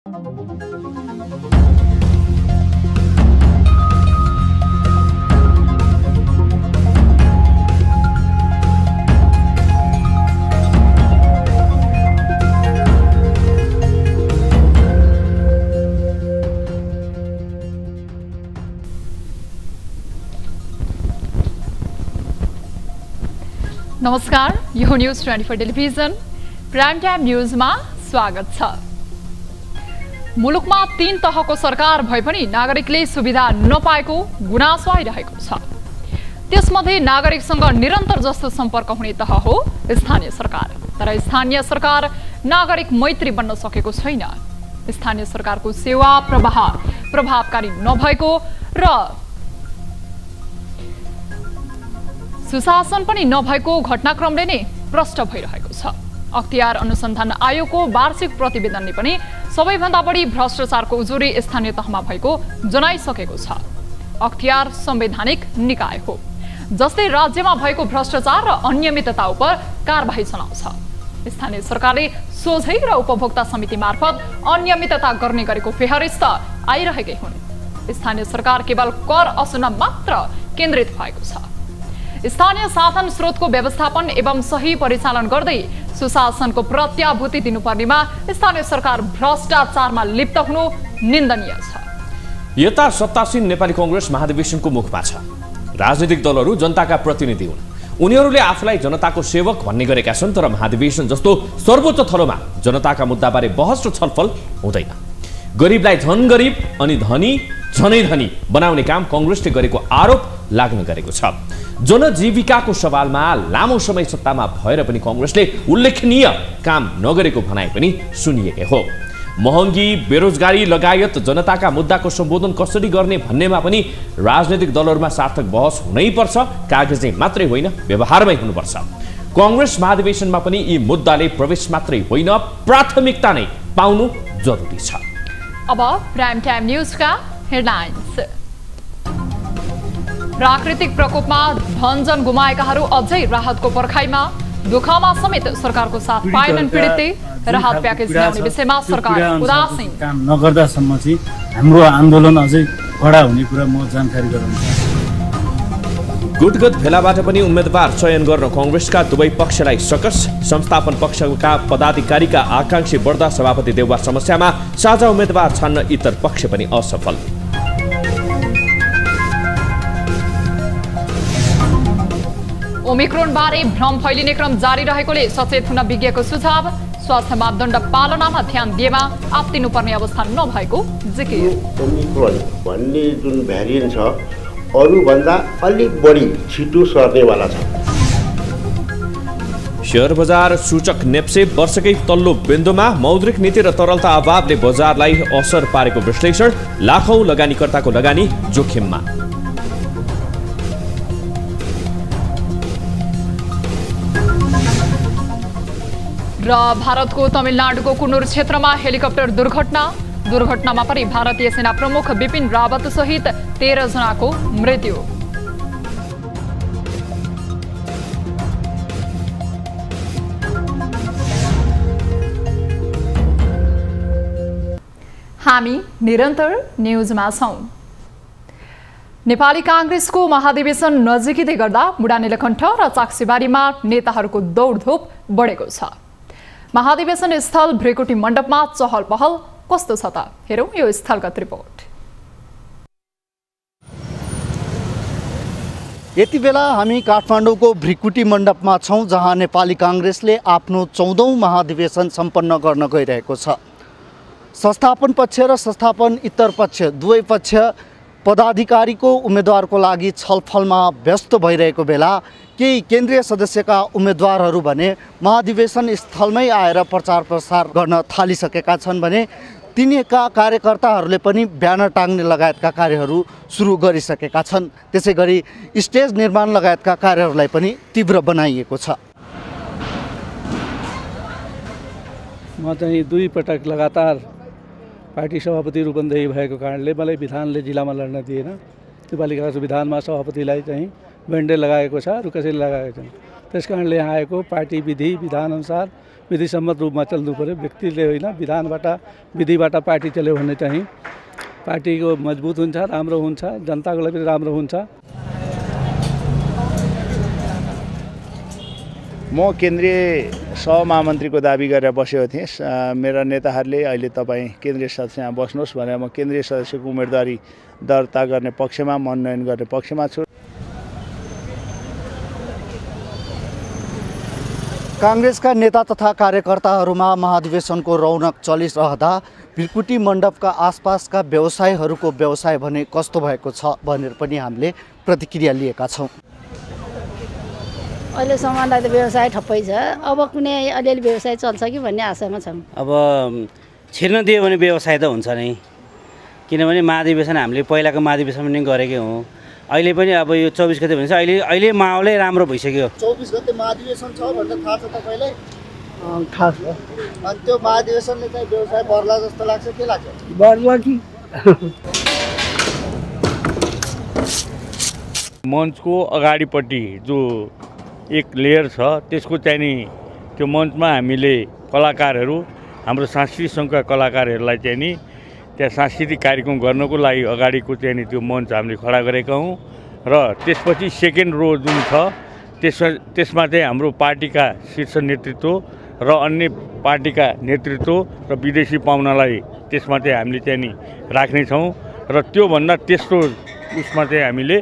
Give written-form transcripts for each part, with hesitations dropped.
नमस्कार, यो news 24 television prime time न्यूजमा स्वागत छ। मुलुकमा 3 तहको सरकार भए पनि नागरिकले सुविधा नपाएको गुनासो आइरहेको छ। त्यसमध्ये नागरिकसँग निरन्तर जस्तो सम्पर्क हुने तह हो स्थानीय सरकार। तर स्थानीय सरकार नागरिक मैत्री बन्न सकेको छैन। स्थानीय सरकारको सेवा प्रभावकारी नभएको र सुशासन पनि नभएको घटनाक्रमले नै प्रष्ट भइरहेको छ। अख्तियार अनुसन्धान आयोगको वार्षिक प्रतिवेदनले पनि सबैभन्दा बढी भ्रष्टाचारको उजुरी स्थानीय तहमा भएको जनाइसकेको छ। अख्तियार संवैधानिक निकाय हो जसले राज्यमा भएको भ्रष्टाचार र अनियमितता उप कारबाही चलाउँछ। स्थानीय सरकारले सोझै र उपभोक्ता समिति मार्फत अनियमितता गर्ने गरेको फेहरिस्त आइरहेकै हुन्। स्थानीय सरकार केवल कर असुल्न मात्र केन्द्रित भएको छ। स्थानीय साधन स्रोतको व्यवस्थापन एवं सही परिचालन गर्दै सुशासनको प्रत्याभूति दिनुपर्नेमा स्थानीय सरकार भ्रष्टाचारमा लिप्त हुनु निन्दनीय छ। यता सत्तासीन नेपाली कांग्रेस महाधिवेशनको मुखमा छ। राजनीतिक दलहरू जनताका प्रतिनिधि हुन्। उनीहरूले आफूलाई जनताको सेवक भन्ने गरेका छन्। तर महाधिवेशन जस्तो सर्वोच्च थलोमा जनताका मुद्दाबारे बहस र छलफल हुँदैन। गरिबलाई झन गरिब अनि धनी झनै धनी बनाउने काम कांग्रेसले गरेको आरोप लाग्ने गरेको छ। जनजीविकाको सवालमा लामो समय सत्तामा भएर पनि कांग्रेसले उल्लेखनीय काम नगरेको भनाइ पनि सुनिएको हो। महँगी, बेरोजगारी लगायत जनताका मुद्दाको सम्बोधन कसरी गर्ने भन्नेमा पनि राजनीतिक दलहरूमा सार्थक बहस हुनैपर्छ। कागजै मात्रै होइन, व्यवहारमै हुनुपर्छ। कांग्रेस महाधिवेशनमा पनि यी मुद्दाले प्रवेश मात्रै होइन, प्राथमिकता नै पाउनु जरुरी छ। अब प्राइम टाइम न्यूजका हेडलाइन्स। प्राकृतिक प्रकोपमा धनजन गुमाएकाहरू अझै राहतको पर्खाइमा। दुःखमा समेत सरकारको साथ पाएनन् पीडितले। राहत प्याकेज ल्याउने विषयमा सरकार उदासीन। काम नगर्दासम्म चाहिँ हाम्रो आन्दोलन अझै कडा हुने कुरा म जानकारी गराउन चाहन्छु। गुटगत भेलाबाट पनि उम्मेदवार चयन गर्न कांग्रेसका दुवै पक्षलाई सकस। संस्थापन पक्षका पदाधिकारीका आकांक्षी बढ्दा सभापति देउवा समस्यामा साझा उम्मेदवार छान्न इतर पक्ष पनि असफल। ओमिक्रोन बारे भ्रम फैलिने क्रम जारी रहेकोले सचेत हुन विज्ञको सुझाव। स्वास्थ्य मापदण्ड पालनामा ध्यान दिएमा आपतिनुपर्ने अवस्था नभएको जिकिर। ओमिक्रोन भन्ने जुन भ्यारिएन्ट छ अरूभन्दा अलिक बढी छिटो सर्नेवाला छ। शेयर बजार सूचक नेप्से वर्षकै तल्लो बिन्दुमा। मौद्रिक नीति र तरलता अभावले बजारलाई असर पारेको विश्लेषण। लाखौं लगानीकर्ताको लगानी जोखिममा। र भारतको तमिलनाडुको कुन्नुर क्षेत्रमा हेलिकप्टर दुर्घटनामा पनि भारतीय सेना प्रमुख बिपिन रावत सहित 13 जनाको मृत्यु। हामी निरन्तर न्यूजमा छौं। नेपाली कांग्रेसको महाधिवेशन नजिकै गर्दा बुढानीलकण्ठ र चाक्सीबारीमा नेताहरूको दौडधुप बढेको छ। महाधिवेशन स्थल भ्रिकुटी मण्डपमा चहल पहल कस्तो छ त हेरौं यो स्थलगत रिपोर्ट। यति बेला हामी काठमाडौँको भ्रिकुटी मण्डपमा छौं जहाँ नेपाली कांग्रेसले आफ्नो 14औं महाधिवेशन सम्पन्न गर्न गइरहेको छ। संस्थापन पक्ष र संस्थापन इतर पक्ष दुवै पक्ष पदाधिकारीको उम्मेदवारको लागि छलफलमा व्यस्त भइरहेको बेला केही केन्द्रीय सदस्यका उम्मेदवारहरू भने महाधिवेशन स्थलमै आएर प्रचार प्रसार गर्न थालिसकेका छन् भने तिनीका कार्यकर्ताहरूले पनि ब्यानर टाङ्ने लगायतका कार्यहरू सुरु गरिसकेका छन्। त्यसैगरी स्टेज निर्माण लगायतका कार्यहरूलाई पनि तीव्र बनाइएको छ। म चाहिँ 2 पटक लगातार पार्टी सभापति रूपन्देही भएको कारणले मलाई विधानले जिल्लामा लड्न दिएन। नेपाली कांग्रेस विधानमा सभापतिलाई चाहिँ बेन्डे लगाएको छ, अरू कसैले लगाएको छैन। त्यस कारणले यहाँ आएको पार्टी विधानअनुसार विधिसम्मत रूपमा चल्नु पर्यो। व्यक्तिले होइन, विधिबाट पार्टी चल्यो भने चाहिँ पार्टीको मजबुत हुन्छ, राम्रो हुन्छ, जनताको लागि पनि राम्रो हुन्छ। म केन्द्रीय सहमहामन्त्रीको दाबी गरेर बसेको थिएँ। मेरा नेताहरूले अहिले तपाईँ केन्द्रीय सदस्यमा बस्नुहोस् भनेर म केन्द्रीय सदस्यको उम्मेदवारी दर्ता गर्ने पक्षमा, मनोनयन गर्ने पक्षमा छु। काङ्ग्रेसका नेता तथा कार्यकर्ताहरूमा महाधिवेशनको रौनक चलिरहँदा भिरकुटी मण्डपका आसपासका व्यवसायहरूको व्यवसाय भने कस्तो भएको छ भनेर पनि हामीले प्रतिक्रिया लिएका छौँ। अहिलेसम्मलाई त व्यवसाय ठप्पै छ, अब कुनै अलिअलि व्यवसाय चल्छ कि भन्ने आशामा छौँ। अब छिर्न दियो भने व्यवसाय त हुन्छ नै, किनभने महाधिवेशन हामीले पहिलाको महाधिवेशन पनि गरेकै हौँ। अहिले पनि अब यो 24 गते भन्छ, अहिले माहौलै राम्रो भइसक्यो। 24 गते महाधिवेशन छ भनेर थाहा छ तपाईँलाई? थाहा छ। अनि त्यो महाधिवेशनले चाहिँ व्यवसाय बढ्ला जस्तो लाग्छ, के लाग्छ? बढ्ला कि मञ्चको अगाडिपट्टि जो एक लेयर छ, त्यसको चाहिँ नि त्यो मञ्चमा हामीले कलाकारहरू, हाम्रो सांस्कृतिक सङ्घका कलाकारहरूलाई चाहिँ नि त्यहाँ सांस्कृतिक कार्यक्रम गर्नको लागि अगाडिको चाहिँ नि त्यो मञ्च हामीले खडा गरेका हौँ। र त्यसपछि सेकेन्ड रो जुन छ त्यसमा चाहिँ हाम्रो पार्टीका शीर्ष नेतृत्व र अन्य पार्टीका नेतृत्व र विदेशी पाहुनालाई त्यसमा चाहिँ हामीले चाहिँ नि राख्नेछौँ। र त्योभन्दा तेस्रो उसमा चाहिँ हामीले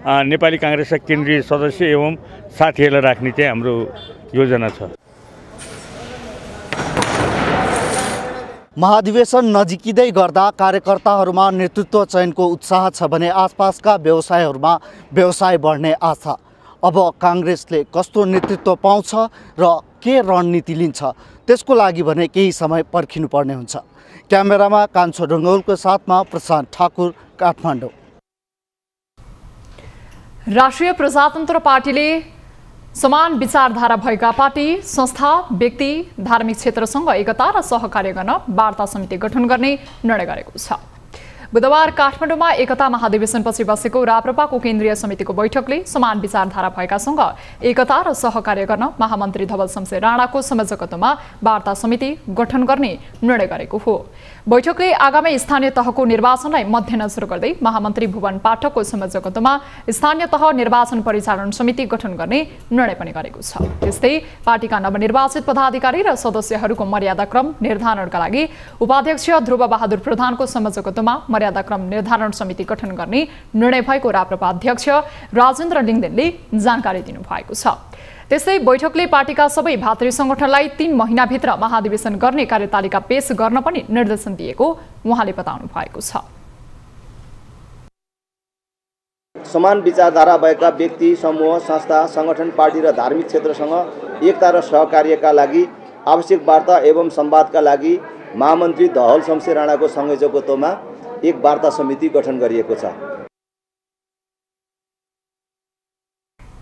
नेपाली काङ्ग्रेसका केन्द्रीय सदस्य एवं साथीहरूलाई राख्ने चाहिँ हाम्रो योजना छ। महाधिवेशन नजिकिँदै गर्दा कार्यकर्ताहरूमा नेतृत्व चयनको उत्साह छ भने आसपासका व्यवसायहरूमा व्यवसाय बढ्ने आशा। अब काङ्ग्रेसले कस्तो नेतृत्व पाउँछ र के रणनीति लिन्छ त्यसको लागि भने केही समय पर्खिनुपर्ने हुन्छ। क्यामेरामा कान्छो ढुङ्गौलको साथमा प्रशान्त ठाकुर, काठमाडौँ। राष्ट्रिय प्रजातन्त्र पार्टीले समान विचारधारा भएका पार्टी, संस्था, व्यक्ति, धार्मिक क्षेत्रसँग एकता र सहकार्य गर्न वार्ता समिति गठन गर्ने निर्णय गरेको छ। बुधबार काठमाडौँमा एकता महाधिवेशनपछि बसेको राप्रपाको केन्द्रीय समितिको बैठकले समान विचारधारा भएकासँग एकता र सहकार्य गर्न महामन्त्री धवल शमशेर राणाको संयोजकत्वमा वार्ता समिति गठन गर्ने निर्णय गरेको हो। बैठकले आगामी स्थानीय तहको निर्वाचनलाई मध्यनजर गर्दै महामन्त्री भुवन पाठकको संयोजकत्वमा स्थानीय तह निर्वाचन परिचालन समिति गठन गर्ने निर्णय पनि गरेको छ। त्यस्तै पार्टीका नवनिर्वाचित पदाधिकारी र सदस्यहरूको मर्यादाक्रम निर्धारणका लागि उपाध्यक्ष ध्रुव बहादुर प्रधानको संयोजकत्वमा मर्यादाक्रम निर्धारण समिति गठन गर्ने निर्णय भएको राप्रपा अध्यक्ष राजेन्द्र लिङदेनले जानकारी दिनुभएको छ। त्यस्तै बैठकले पार्टीका सबै भातृ संगठनलाई 3 महिनाभित्र महाधिवेशन गर्ने कार्यतालिका पेश गर्न पनि निर्देशन दिएको उहाँले बताउनु भएको छ। समान विचारधारा भएका व्यक्ति, समूह, संस्था, संगठन, पार्टी र धार्मिक क्षेत्रसँग एकता र सहकार्यका लागि आवश्यक वार्ता एवं संवादका लागि महामन्त्री धवल शमशेर राणाको संयोजकत्वमा एक वार्ता समिति गठन गरिएको छ।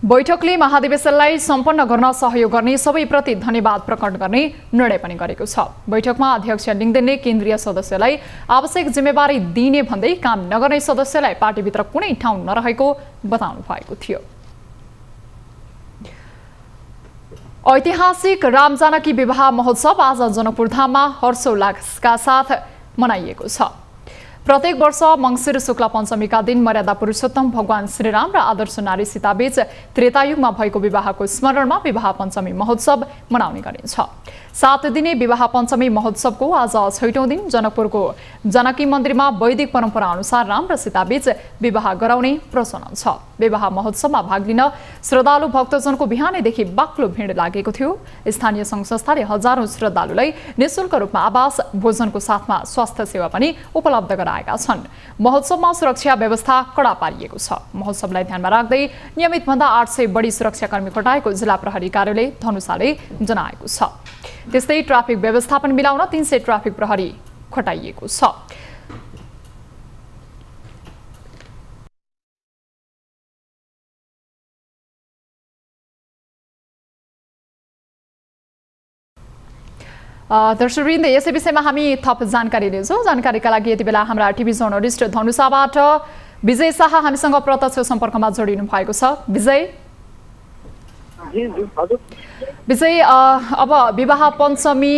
बैठकले महाधिवेशनलाई सम्पन्न गर्न सहयोग गर्ने सबैप्रति धन्यवाद प्रकट गर्ने निर्णय पनि गरेको छ। बैठकमा अध्यक्ष लिङदेनले केन्द्रीय सदस्यलाई आवश्यक जिम्मेवारी दिने भन्दै काम नगर्ने सदस्यलाई पार्टीभित्र कुनै ठाउँ नरहेको बताउनु भएको थियो। ऐतिहासिक रामजानकी विवाह महोत्सव आज जनकपुरधाममा हर्षोल्लासका साथ मनाइएको छ। प्रत्येक वर्ष मङ्सिर शुक्ल पञ्चमीका दिन मर्यादा पुरुषोत्तम भगवान श्रीराम र आदर्श नारी सीताबीच त्रेतायुगमा भएको विवाहको स्मरणमा विवाह पञ्चमी महोत्सव मनाउने गरिन्छ। 7 दिने विवाह पञ्चमी महोत्सवको आज 6औं दिन जनकपुरको जानकी मन्दिरमा वैदिक परम्परा अनुसार राम र सीताबीच विवाह गराउने प्रचलन छ। विवाह महोत्सवमा भाग लिन श्रद्धालु भक्तजनको बिहानैदेखि बाक्लो भिड लागेको थियो। स्थानीय सङ्घ संस्थाले हजारौं श्रद्धालुलाई निःशुल्क रूपमा आवास, भोजनको साथमा स्वास्थ्य सेवा पनि उपलब्ध गराएका छन्। महोत्सवमा सुरक्षा व्यवस्था कडा पारिएको छ। महोत्सवलाई ध्यानमा राख्दै नियमित भन्दा 800 बढी सुरक्षाकर्मी खटाएको जिल्ला प्रहरी कार्यालय धनुषाले जनाएको छ। त्यस्तै ट्राफिक व्यवस्थापन मिलाउन 300 ट्राफिक प्रहरी खटाइएको छ। दर्शकवृन्द, यसै विषयमा हामी थप जानकारी लिन्छौँ। जानकारीका लागि यति बेला हाम्रा टिभी जर्नलिस्ट धनुषाबाट विजय शाह हामीसँग प्रत्यक्ष सम्पर्कमा जोडिनु भएको छ। विजय अब विवाह पञ्चमी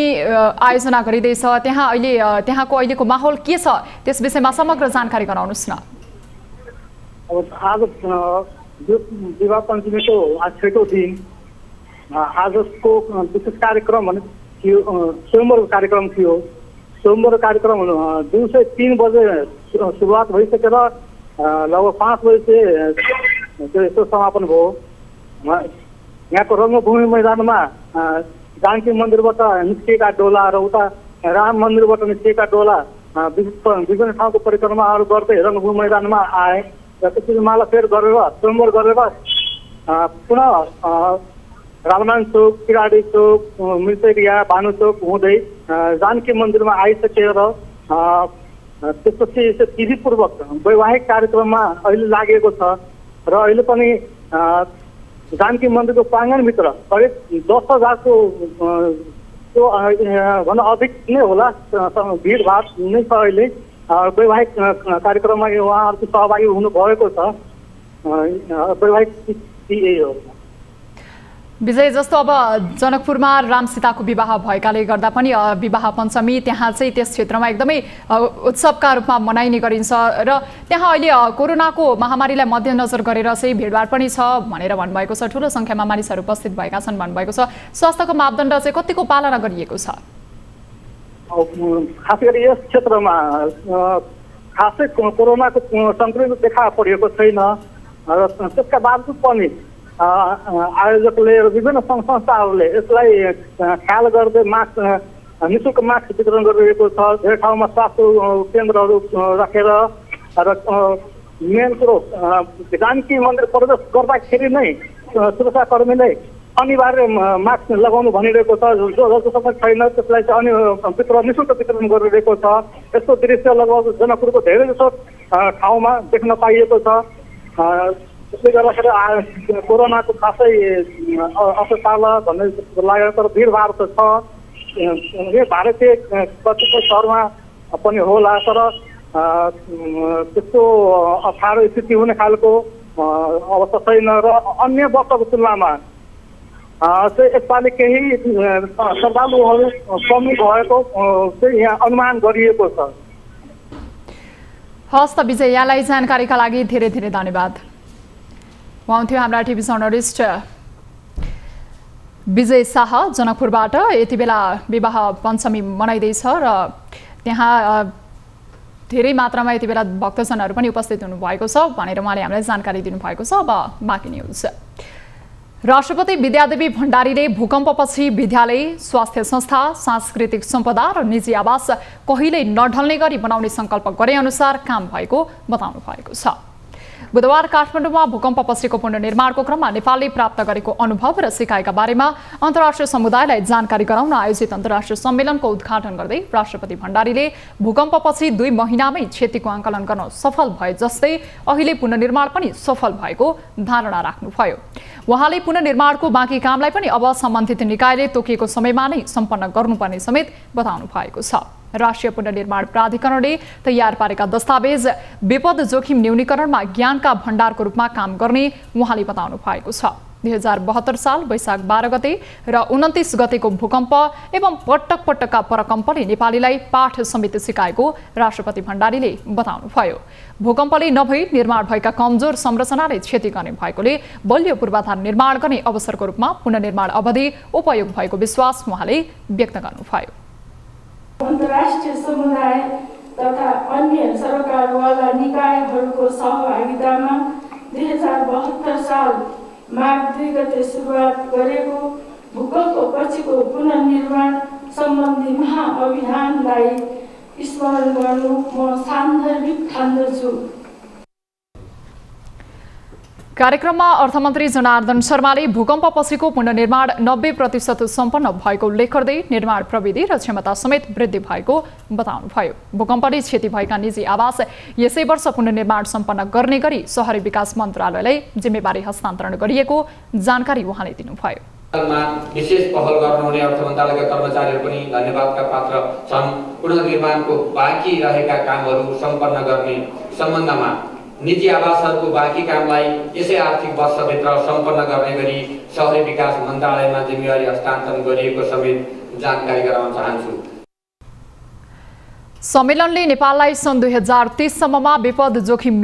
आयोजना गरिँदैछ, त्यहाँको अहिलेको माहौल के छ त्यस विषयमा समग्र जानकारी गराउनुहोस् न। अब आज विवाह पञ्चमीको आज 6औं दिन आजको विशेष कार्यक्रम भने थियो स्वयंवर कार्यक्रम थियो। स्वयंवर कार्यक्रम दिउँसो 3 बजे सुरुवात भइसकेर लगभग 5 बजे यसो समापन भयो। यहाँको रङ्गभूमि मैदानमा जानकी मन्दिरबाट निस्किएका डोला र उता राम मन्दिरबाट निस्किएका डोला विभिन्न ठाउँको परिक्रमाहरू गर्दै रङ्गभूमि मैदानमा आए र त्यसपछि मालाफेर गरेर स्वयंवर गरेर पुनः रामनारायण चोक, किराडी चोक, मिर्चेरिया, भानु चोक हुँदै जानकी मन्दिरमा आइसकेर त्यसपछि विधिपूर्वक वैवाहिक कार्यक्रममा अहिले लागेको छ र अहिले पनि जानकी मन्दिरको प्राङ्गणभित्र करिब 10,000 को भन्दा अधिक नै होला भिडभाड नै छ। अहिले वैवाहिक कार्यक्रममा उहाँहरूको सहभागी हुनुभएको छ। वैवाहिक यही हो। विजय, जस्तो अब जनकपुरमा राम सीताको विवाह भएकाले गर्दा पनि विवाह पञ्चमी त्यहाँ चाहिँ त्यस क्षेत्रमा एकदमै उत्सवका रूपमा मनाइने गरिन्छ र त्यहाँ अहिले कोरोनाको महामारीलाई मध्यनजर गरेर चाहिँ भिडभाड पनि छ भनेर भन्नुभएको छ। ठुलो सङ्ख्यामा मानिसहरू उपस्थित भएका छन् भन्नुभएको छ। स्वास्थ्यको मापदण्ड चाहिँ कतिको पालना गरिएको छ? खास गरी यस क्षेत्रमा खासै कोरोनाको सङ्क्रमित देखा परेको छैन र त्यसका बावजुद पनि आयोजकले र विभिन्न सङ्घ संस्थाहरूले यसलाई ख्याल गर्दै निःशुल्क मास्क वितरण गरिरहेको छ। धेरै ठाउँमा स्वास्थ्य केन्द्रहरू राखेर र मेन कुरो जानकी मन्दिर प्रवेश गर्दाखेरि नै सुरक्षाकर्मीले अनिवार्य मास्क लगाउनु भनिरहेको छ। जससँग छैन त्यसलाई चाहिँ निःशुल्क वितरण गरिरहेको छ। यस्तो दृश्य लगभग जनकपुरको धेरै जसो ठाउँमा देख्न पाइएको छ। त्यसले गर्दाखेरि कोरोनाको खासै असर पार्ला भन्ने लागेको तर भिडभाड त छ। भारतीय कतिपय सहरमा पनि होला तर त्यस्तो अप्ठ्यारो स्थिति हुने खालको अवस्था छैन र अन्य वर्षको तुलनामा चाहिँ यसपालि केही श्रद्धालुहरू कमी भएको चाहिँ यहाँ अनुमान गरिएको छ। हस् त विजय, यहाँलाई जानकारीका लागि धेरै धेरै धन्यवाद। उहाँ हुन्थ्यो हाम्रा टिभी जर्नलिस्ट विजय शाह जनकपुरबाट। यति बेला विवाह पञ्चमी मनाइँदैछ र त्यहाँ धेरै मात्रामा यति बेला भक्तजनहरू पनि उपस्थित हुनुभएको छ भनेर उहाँले हामीलाई जानकारी दिनुभएको छ। अब बाँकी न्युज। राष्ट्रपति विद्यादेवी भण्डारीले भूकम्पपछि विद्यालय, स्वास्थ्य संस्था, सांस्कृतिक सम्पदा र निजी आवास कहिल्यै नढल्ने गरी बनाउने सङ्कल्प गरे अनुसार काम भएको बताउनु भएको छ। बुधबार काठमाडौँमा भूकम्पपछिको पुनर्निर्माणको क्रममा नेपालले प्राप्त गरेको अनुभव र सिकाइका बारेमा अन्तर्राष्ट्रिय समुदायलाई जानकारी गराउन आयोजित अन्तर्राष्ट्रिय सम्मेलनको उद्घाटन गर्दै राष्ट्रपति भण्डारीले भूकम्पपछि 2 महिनामै क्षतिको आकलन गर्न सफल भए जस्तै अहिले पुनर्निर्माण पनि सफल भएको धारणा राख्नुभयो। उहाँले पुनर्निर्माणको बाँकी कामलाई पनि अब सम्बन्धित निकायले तोकिएको समयमा नै सम्पन्न गर्नुपर्ने समेत बताउनु भएको छ। राष्ट्रिय पुनर्निर्माण प्राधिकरणले तयार पारेका दस्तावेज विपद जोखिम न्यूनीकरणमा ज्ञानका भण्डारको रूपमा काम गर्ने उहाँले बताउनु भएको छ। 2072 साल वैशाख 12 गते र 29 गतेको भूकम्प एवं पटक पटकका परकम्पले नेपालीलाई पाठ समेत सिकाएको राष्ट्रपति भण्डारीले बताउनुभयो। भूकम्पले नभई निर्माण भएका कमजोर संरचनाले क्षति गर्ने भएकोले बलियो पूर्वाधार निर्माण गर्ने अवसरको रूपमा पुनर्निर्माण अवधि उपयोग भएको विश्वास उहाँले व्यक्त गर्नुभयो। अन्तर्राष्ट्रिय समुदाय तथा अन्य सरकारवाला निकायहरूको सहभागितामा 2072 साल माघ 2 गते सुरुवात गरेको भूकम्पपछिको पुनर्निर्माण सम्बन्धी महाअभियानलाई स्मरण गर्नु म सान्दर्भिक ठान्दछु। कार्यक्रममा अर्थमन्त्री जनार्दन शर्माले भूकम्पपछिको पुनर्निर्माण 90% सम्पन्न भएको उल्लेख गर्दै निर्माण प्रविधि र क्षमता समेत वृद्धि भएको बताउनुभयो। भूकम्पले क्षति भएका निजी आवास यसै वर्ष पुनर्निर्माण सम्पन्न गर्ने गरी शहरी विकास मन्त्रालयलाई जिम्मेवारी हस्तान्तरण गरिएको जानकारी उहाँले दिनुभयो। विशेष पहल गर्नुहुने अर्थ मन्त्रालयका कर्मचारीहरू पनि धन्यवादका पात्र छन्। पुनर्निर्माणको बाँकी रहेका कामहरू सम्पन्न गर्ने सम्बन्धमा निजी आवासहरूको बाँकी कामलाई यसै आर्थिक वर्षभित्र सम्पन्न गर्ने गरी शहरी विकास मन्त्रालयमा जिम्मेवारी हस्तान्तरण गरिएको समेत जानकारी गराउन चाहन्छु। सम्मेलनले नेपाललाई सन् 2030 सम्ममा विपद जोखिम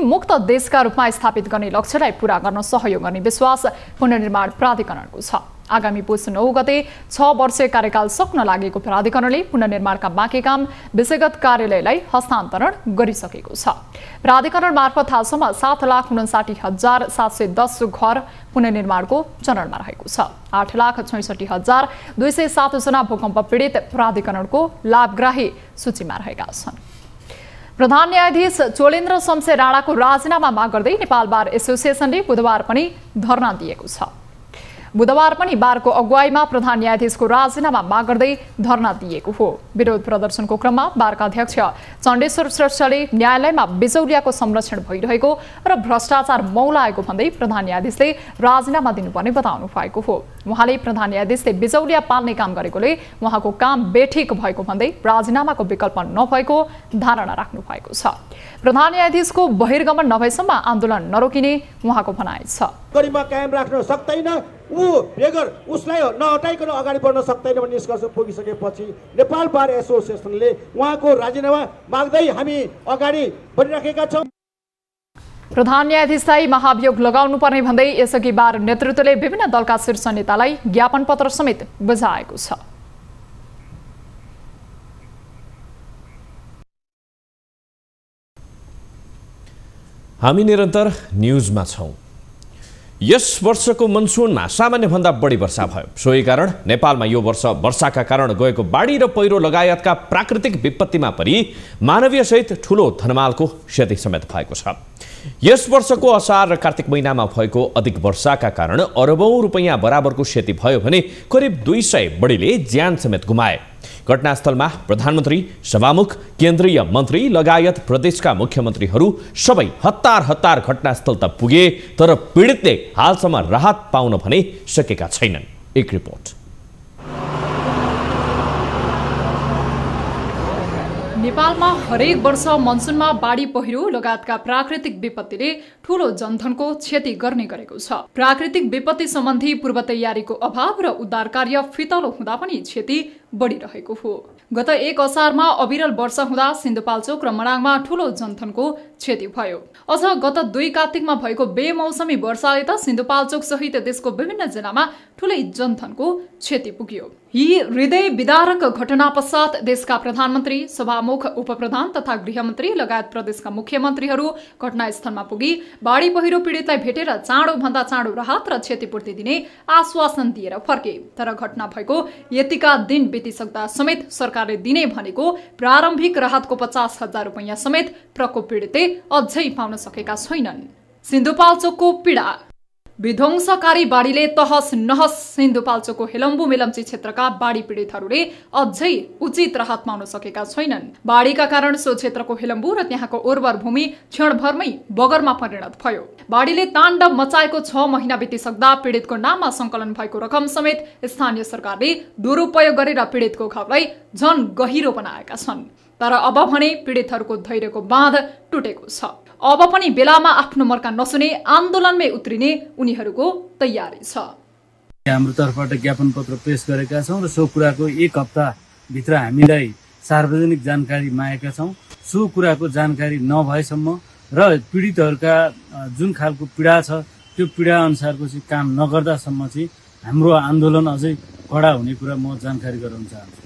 मुक्त देशका रूपमा स्थापित गर्ने लक्ष्यलाई पूरा गर्न सहयोग गर्ने विश्वास पुनर्निर्माण प्राधिकरणको छ। आगामी पुस 9 गते 6 वर्षीय कार्यकाल सक्न लागेको प्राधिकरणले पुनर्निर्माणका बाँकी काम विषयगत कार्यालयलाई हस्तान्तरण गरिसकेको छ। प्राधिकरण मार्फत हालसम्म 7,59,710 घर पुनर्निर्माणको चरणमा रहेको छ। 8,66,207 जना भूकम्प पीडित प्राधिकरणको लाभग्राही सूचीमा रहेका छन्। प्रधान न्यायाधीश चोलेन्द्र शमशेर राणाको राजीनामा माग गर्दै नेपाल बार एसोसिएसनले बुधबार पनि धरना दिएको छ। बुधबार पनि बारको अगुवाईमा प्रधान न्यायाधीशको राजीनामा माग गर्दै धरना दिएको हो। विरोध प्रदर्शनको क्रममा बारका अध्यक्ष चण्डेश्वर श्रेष्ठले न्यायालयमा बिचौलियाको संरक्षण भइरहेको र भ्रष्टाचार मौलाएको भन्दै प्रधान न्यायाधीशले राजीनामा दिनुपर्ने बताउनु भएको हो। उहाँले प्रधान न्यायाधीशले बिचौलिया पाल्ने काम गरेकोले उहाँको काम बेठिक भएको भन्दै राजीनामाको विकल्प नभएको धारणा राख्नु भएको छ। प्रधान न्यायाधीशको बहिर्गमन नभएसम्म आन्दोलन नरोकिने उहाँको भनाइ छ। गरिमा कायम राख्न सक्दैन, ऊ बेगर उसलाई नहटाइकन अगाडि बढ्न सक्दैन भन्ने निष्कर्ष पुगिसकेपछि नेपाल बार एसोसिएसनले उहाँको राजीनामा माग्दै हामी अगाडि बढिराखेका छौँ। प्रधान न्यायाधीशलाई महाभियोग लगाउनु पर्ने भन्दै यसअघि बार नेतृत्वले विभिन्न दलका शीर्ष नेतालाई ज्ञापन पत्र समेत बुझाएको छ। हामी निरन्तर न्यूजमा छौं। यस वर्षको मनसुनमा सामान्यभन्दा बढी वर्षा भयो। सोही कारण नेपालमा यो वर्ष वर्षाका कारण गएको बाढी र पहिरो लगायतका प्राकृतिक विपत्तिमा परि मानवीय सहित ठूलो धनमालको क्षति समेत भएको छ। यस वर्षको असार र कार्तिक महिनामा भएको अधिक वर्षाका कारण अरबौं रुपैयाँ बराबरको क्षति भयो भने करिब 200 बढीले ज्यान समेत गुमाए। घटनास्थलमा प्रधानमन्त्री, सभामुख, केन्द्रीय मन्त्री लगायत प्रदेशका मुख्यमन्त्रीहरू सबै हतार घटनास्थल त पुगे, तर पीडितले हालसम्म राहत पाउन भने सकेका छैनन्। एक रिपोर्ट। नेपालमा हरेक वर्ष मनसुनमा बाढी पहिरो लगायतका प्राकृतिक विपत्तिले ठूलो जनधनको क्षति गर्ने गरेको छ। प्राकृतिक विपत्ति सम्बन्धी पूर्व तयारीको अभाव र उद्धार कार्य फितलो हुँदा पनि क्षति बढिरहेको हो। गत 1 असारमा अविरल वर्षा हुँदा सिन्धुपाल्चोक र मनाङमा ठूलो जनधनको क्षति भयो। अझ गत 2 कार्तिकमा भएको बेमौसमी वर्षाले त सिन्धुपाल्चोक सहित देशको विभिन्न जिल्लामा ठूलै जनधनको क्षति पुग्यो। यी हृदय विदारक घटना पश्चात देशका प्रधानमन्त्री, सभामुख, उपप्रधान तथा गृहमन्त्री लगायत प्रदेशका मुख्यमन्त्रीहरू घटनास्थलमा पुगी बाढी पहिरो पीडितलाई भेटेर चाँडो भन्दा चाँडो राहत र क्षतिपूर्ति दिने आश्वासन दिएर फर्के। तर घटना भएको यतिका दिन बितिसक्दा समेत सरकारले दिने भनेको प्रारम्भिक राहतको 50,000 रुपैयाँ समेत प्रकोप पीडितले अझै पाउन सकेका छैनन्। सिन्धुपाल्चोकको पीडा। विध्वंसकारी बाढीले तहस नहस सिन्धुपाल्चोकको हेलम्बु मेलम्ची क्षेत्रका बाढी पीडितहरूले अझै उचित राहत पाउन सकेका छैनन्। बाढीका कारण सो क्षेत्रको हेलम्बु र त्यहाँको उर्वर भूमि क्षणभरमै बगरमा परिणत भयो। बाढीले ताण्डव मचाएको 6 महिना बितिसक्दा पीडितको नाममा संकलन भएको रकम समेत स्थानीय सरकारले दुरुपयोग गरेर पीडितको घाउलाई झन गहिरो बनाएका छन्। तर अब भने पीडितहरूको धैर्यको बाँध टुटेको छ। अब पनि बेलामा आफ्नो मर्का नसुने आन्दोलनमै उत्रिने उनीहरूको तयारी छ। हाम्रो तर्फबाट ज्ञापन पत्र पेश गरेका छौं र सो कुराको 1 हप्ता भित्र हामीलाई सार्वजनिक जानकारी मागेका छौं। सो कुराको जानकारी नभएसम्म र पीडितहरूका जुन खालको पीडा छ त्यो पीडा अनुसारको चाहिँ काम नगर्दासम्म चाहिँ हाम्रो आन्दोलन अझै कडा हुने कुरा म जानकारी गराउन चाहन्छु।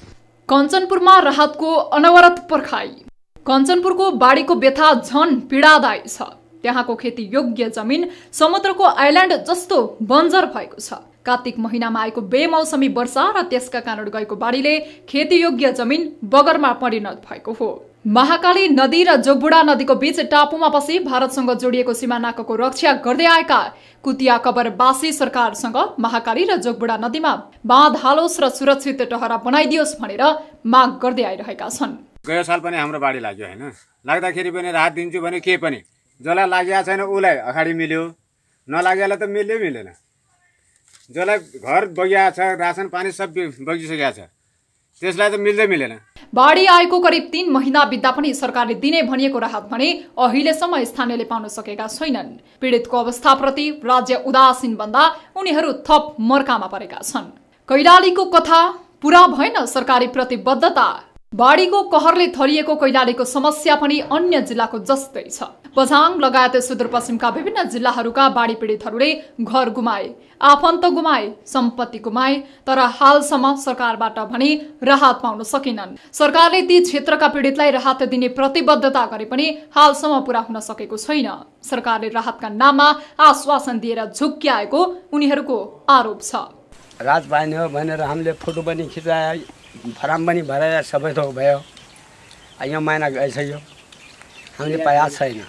कञ्चनपुरमा राहतको अनवरत पर्खाइ। कञ्चनपुरको बाढीको व्यथा झन पीडादायी छ। त्यहाँको खेती योग्य जमिन समुद्रको आइल्यान्ड जस्तो बन्जर भएको छ। कार्तिक महिनामा आएको बेमौसमी वर्षा र त्यसका कारण गएको बाढीले खेती योग्य जमिन बगरमा परिणत भएको हो। महाकाली नदी र जोगबुढा नदीको बीच टापुमा बसी भारतसँग जोडिएको सीमानाकाको रक्षा गर्दै आएका कुतिया कबरवासी सरकारसँग महाकाली र जोगबुढा नदीमा बाँध हालोस् र सुरक्षित टहरा बनाइदियोस् भनेर माग गर्दै आइरहेका छन्। गयो साल पनि हाम्रो बाढी लाग्यो हैन, लाग्दाखेरि पनि राहत दिन्छु भने के पनि जसलाई लागेको छैन उलाई अगाडि मिल्यो, नलागेलाई त मिलेन। जसलाई घर बगिया छ, रासन पानी सब बगिसकेको छ, त्यसलाई त मिल्दै मिलेन। बाढी आएको करिब 3 महिना बित्दा पनि सरकारले दिने भनिएको राहत भने अहिलेसम्म स्थानीयले पाउन सकेका छैनन्। पीडितको अवस्थाप्रति राज्य उदासीन बन्दा उनीहरू थप मर्कामा परेका छन्। कैलालीको कथा पूरा भएन सरकारी प्रतिबद्धता। बाढीको कहरले थरिएको कैलालीको समस्या पनि अन्य जिल्लाको जस्तै छ। बझाङ लगायत सुदूरपश्चिमका विभिन्न जिल्लाहरूका बाढी पीडितहरूले घर गुमाए, आफन्त गुमाए, सम्पत्ति गुमाए, तर हालसम्म सरकारबाट भने राहत पाउन सकेनन्। सरकारले ती क्षेत्रका पीडितलाई राहत दिने प्रतिबद्धता गरे पनि हालसम्म पूरा हुन सकेको छैन। सरकारले राहतका नाममा आश्वासन दिएर झुक्क्याएको उनीहरूको आरोप छ। राहत पाइने हो भनेर हामीले फोटो पनि खिचाए, फर्म पनि भराए, सबै थोक भयो। यो महिना गइसक्यो, हामीले पाएको छैन।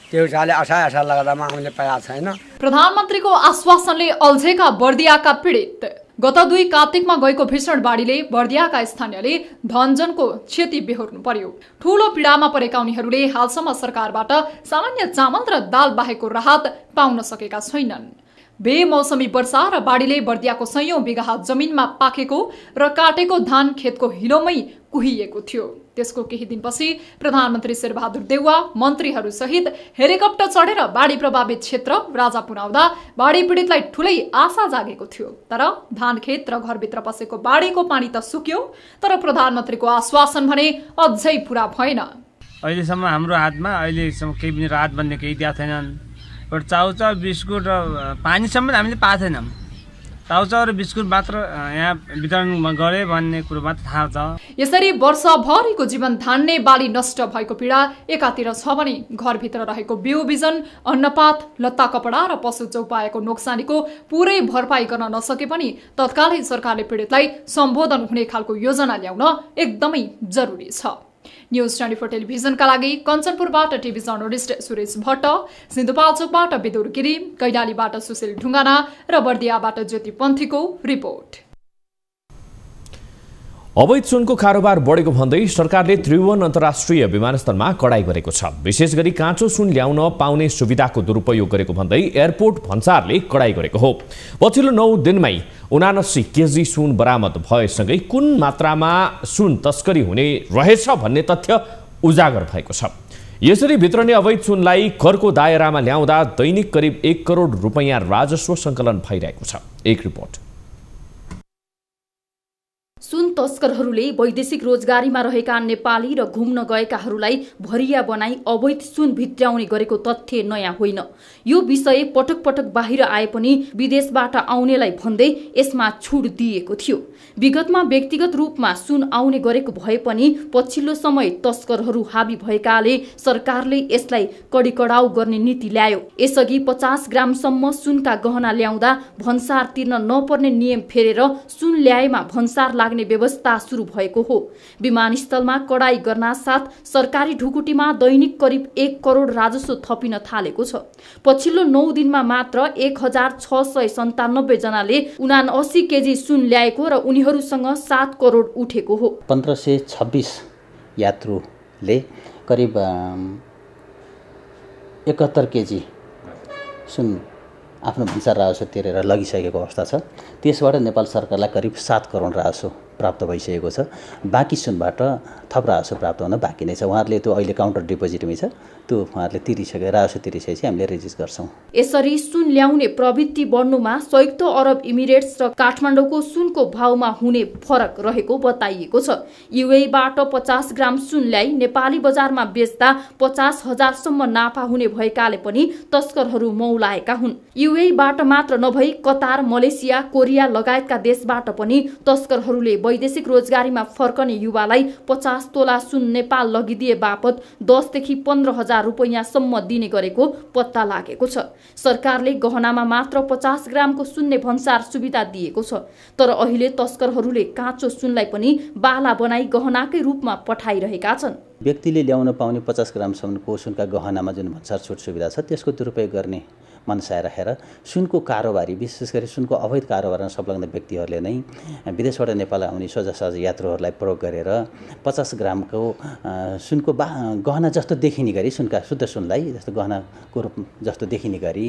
त्यो सालले आशा लगातामा हामीले पाएको छैन। प्रधानमन्त्रीको आश्वासनले अल्झेका बर्दियाका पीडित। गत 2 कार्तिकमा गएको भीषण बाढीले बर्दियाका स्थानीयले धनजनको क्षति बेहोर्नु पर्यो। ठूलो पीडामा परेका उनीहरूले हालसम्म सरकारबाट सामान्य चामल र दाल बाहेकको राहत पाउन सकेका छैनन्। बेमौसमी वर्षा र बाढीले बर्दियाको सयौं बिघा जमिनमा पाकेको र काटेको धान खेतको हिलोमै कुहिएको थियो। त्यसको केही दिनपछि प्रधानमन्त्री शेरबहादुर देउवा मन्त्रीहरू सहित हेलिकप्टर चढेर बाढी प्रभावित क्षेत्र राजा पुर्याउँदा बाढी पीडितलाई ठूलै आशा जागेको थियो। तर धान खेत र घरभित्र पसेको बाढीको पानी त सुक्यो, तर प्रधानमन्त्रीको आश्वासन भने अझै पूरा भएन। अहिलेसम्म हाम्रो हातमा अहिलेसम्म केही पनि राहत भन्ने केही दिएको छैनन्। चाउचाउ बिस्कुट र पानीसम्म हामीले पाएको छैनौँ। चाउचाउ र बिस्कुट मात्र यहाँ वितरण गरे भन्ने कुरो मात्र थाहा छ। यसरी वर्षभरिको जीवन धान्ने बाली नष्ट भएको पीडा एकातिर छ भने घरभित्र रहेको बिउ बिजन, अन्नपात, लत्ता कपडा र पशु चौपाएको नोक्सानीको पुरै भरपाई गर्न नसके पनि तत्कालै सरकारले पीडितलाई सम्बोधन हुने खालको योजना ल्याउन एकदमै जरुरी छ। न्यूज 24 टेलिभिजनका लागि कञ्चनपुरबाट टिभी जर्नलिस्ट सुरेश भट्ट, सिन्धुपाल्चोकबाट विदुर गिरी, कैलालीबाट सुशील ढुङ्गाना र बर्दियाबाट ज्योति पन्थीको रिपोर्ट। अवैध सुनको कारोबार बढेको भन्दै सरकारले त्रिभुवन अन्तर्राष्ट्रिय विमानस्थलमा कडाई गरेको छ। विशेष गरी काँचो सुन ल्याउन पाउने सुविधाको दुरुपयोग गरेको भन्दै एयरपोर्ट भन्सारले कडाई गरेको हो। पछिल्लो 9 दिनमै 79 केजी सुन बरामद भएसँगै कुन मात्रामा सुन तस्करी हुने रहेछ भन्ने तथ्य उजागर भएको छ। यसरी भित्रने अवैध सुनलाई करको दायरामा ल्याउँदा दैनिक करिब 1 करोड रुपैयाँ राजस्व सङ्कलन भइरहेको छ। एक रिपोर्ट। सुन तस्करहरूले वैदेशिक रोजगारीमा रहेका नेपाली र घुम्न गएकाहरूलाई भरिया बनाई अवैध सुन भित्र्याउने गरेको तथ्य नयाँ होइन। यो विषय पटक पटक बाहिर आए पनि विदेशबाट आउनेलाई भन्दै यसमा छुट दिएको थियो। विगतमा व्यक्तिगत रूपमा सुन आउने गरेको भए पनि पछिल्लो समय तस्करहरू हाबी भएकाले सरकारले यसलाई कडिकडाउ गर्ने नीति ल्यायो। यसअघि 50 ग्रामसम्म सुनका गहना ल्याउँदा भन्सार तिर्न नपर्ने नियम फेरेर सुन ल्याएमा भन्सार लाग्ने व्यवस्था सुरु भएको हो। विमानस्थलमा कडाई गर्न साथ सरकारी ढुकुटीमा दैनिक करिब 1 करोड राजस्व थपिन थालेको छ। पछिल्लो 9 दिनमा मात्र 1697 जनाले 79 केजी सुन ल्याएको र उनीहरूसँग 7 करोड उठेको हो। 1526 यात्रुले करिब 71 केजी सुन आफ्नो भन्सार राजस्व तिरेर लगिसकेको अवस्था छ। त्यसबाट नेपाल सरकारलाई करिब 7 करोड राजस्व प्राप्त भइसकेको छ। बाँकी सुनबाट थप राजस्व प्राप्त हुन बाँकी नै छ। उहाँहरूले त्यो अहिले काउन्टर डिपोजिटमै छ, त्यो उहाँहरूले तिरिसके राजस्व तिरिसकेपछि हामीले रेजिस्ट गर्छौँ। यसरी सुन ल्याउने प्रवृत्ति बढ्नुमा संयुक्त अरब इमिरेट्स र काठमाडौँको सुनको भावमा हुने फरक रहेको बताइएको छ। युएईबाट 50 ग्राम सुन ल्याई नेपाली बजारमा बेच्दा 50,000 सम्म नाफा हुने भएकाले पनि तस्करहरू मौलाएका हुन्। युएईबाट मात्र नभई कतार, मलेसिया, कोरिया लगायतका देशबाट पनि तस्करहरूले वैदेशिक रोजगारीमा फर्कने युवालाई 50 तोला सुन नेपाल लगिदिए बापत 10 देखि 15,000 रुपैयाँसम्म दिने गरेको पत्ता लागेको छ। सरकारले गहनामा मात्र 50 ग्रामको सुन्ने भन्सार सुविधा दिएको छ, तर अहिले तस्करहरूले काँचो सुनलाई पनि बाला बनाई गहनाकै रूपमा पठाइरहेका छन्। व्यक्तिले ल्याउन पाउने 50 ग्रामसम्मको सुनका गहनामा जुन भन्सार छुट सुविधा छ त्यसको दुरुपयोग गर्ने मनसाय राखेर सुनको कारोबारी, विशेष गरी सुनको अवैध कारोबारमा संलग्न व्यक्तिहरूले नै विदेशबाट नेपाल आउने सोझा यात्रुहरूलाई प्रयोग गरेर 50 ग्रामको सुनको गहना जस्तो देखिने गरी, सुनका शुद्ध सुनलाई जस्तो गहनाको रूप जस्तो देखिने गरी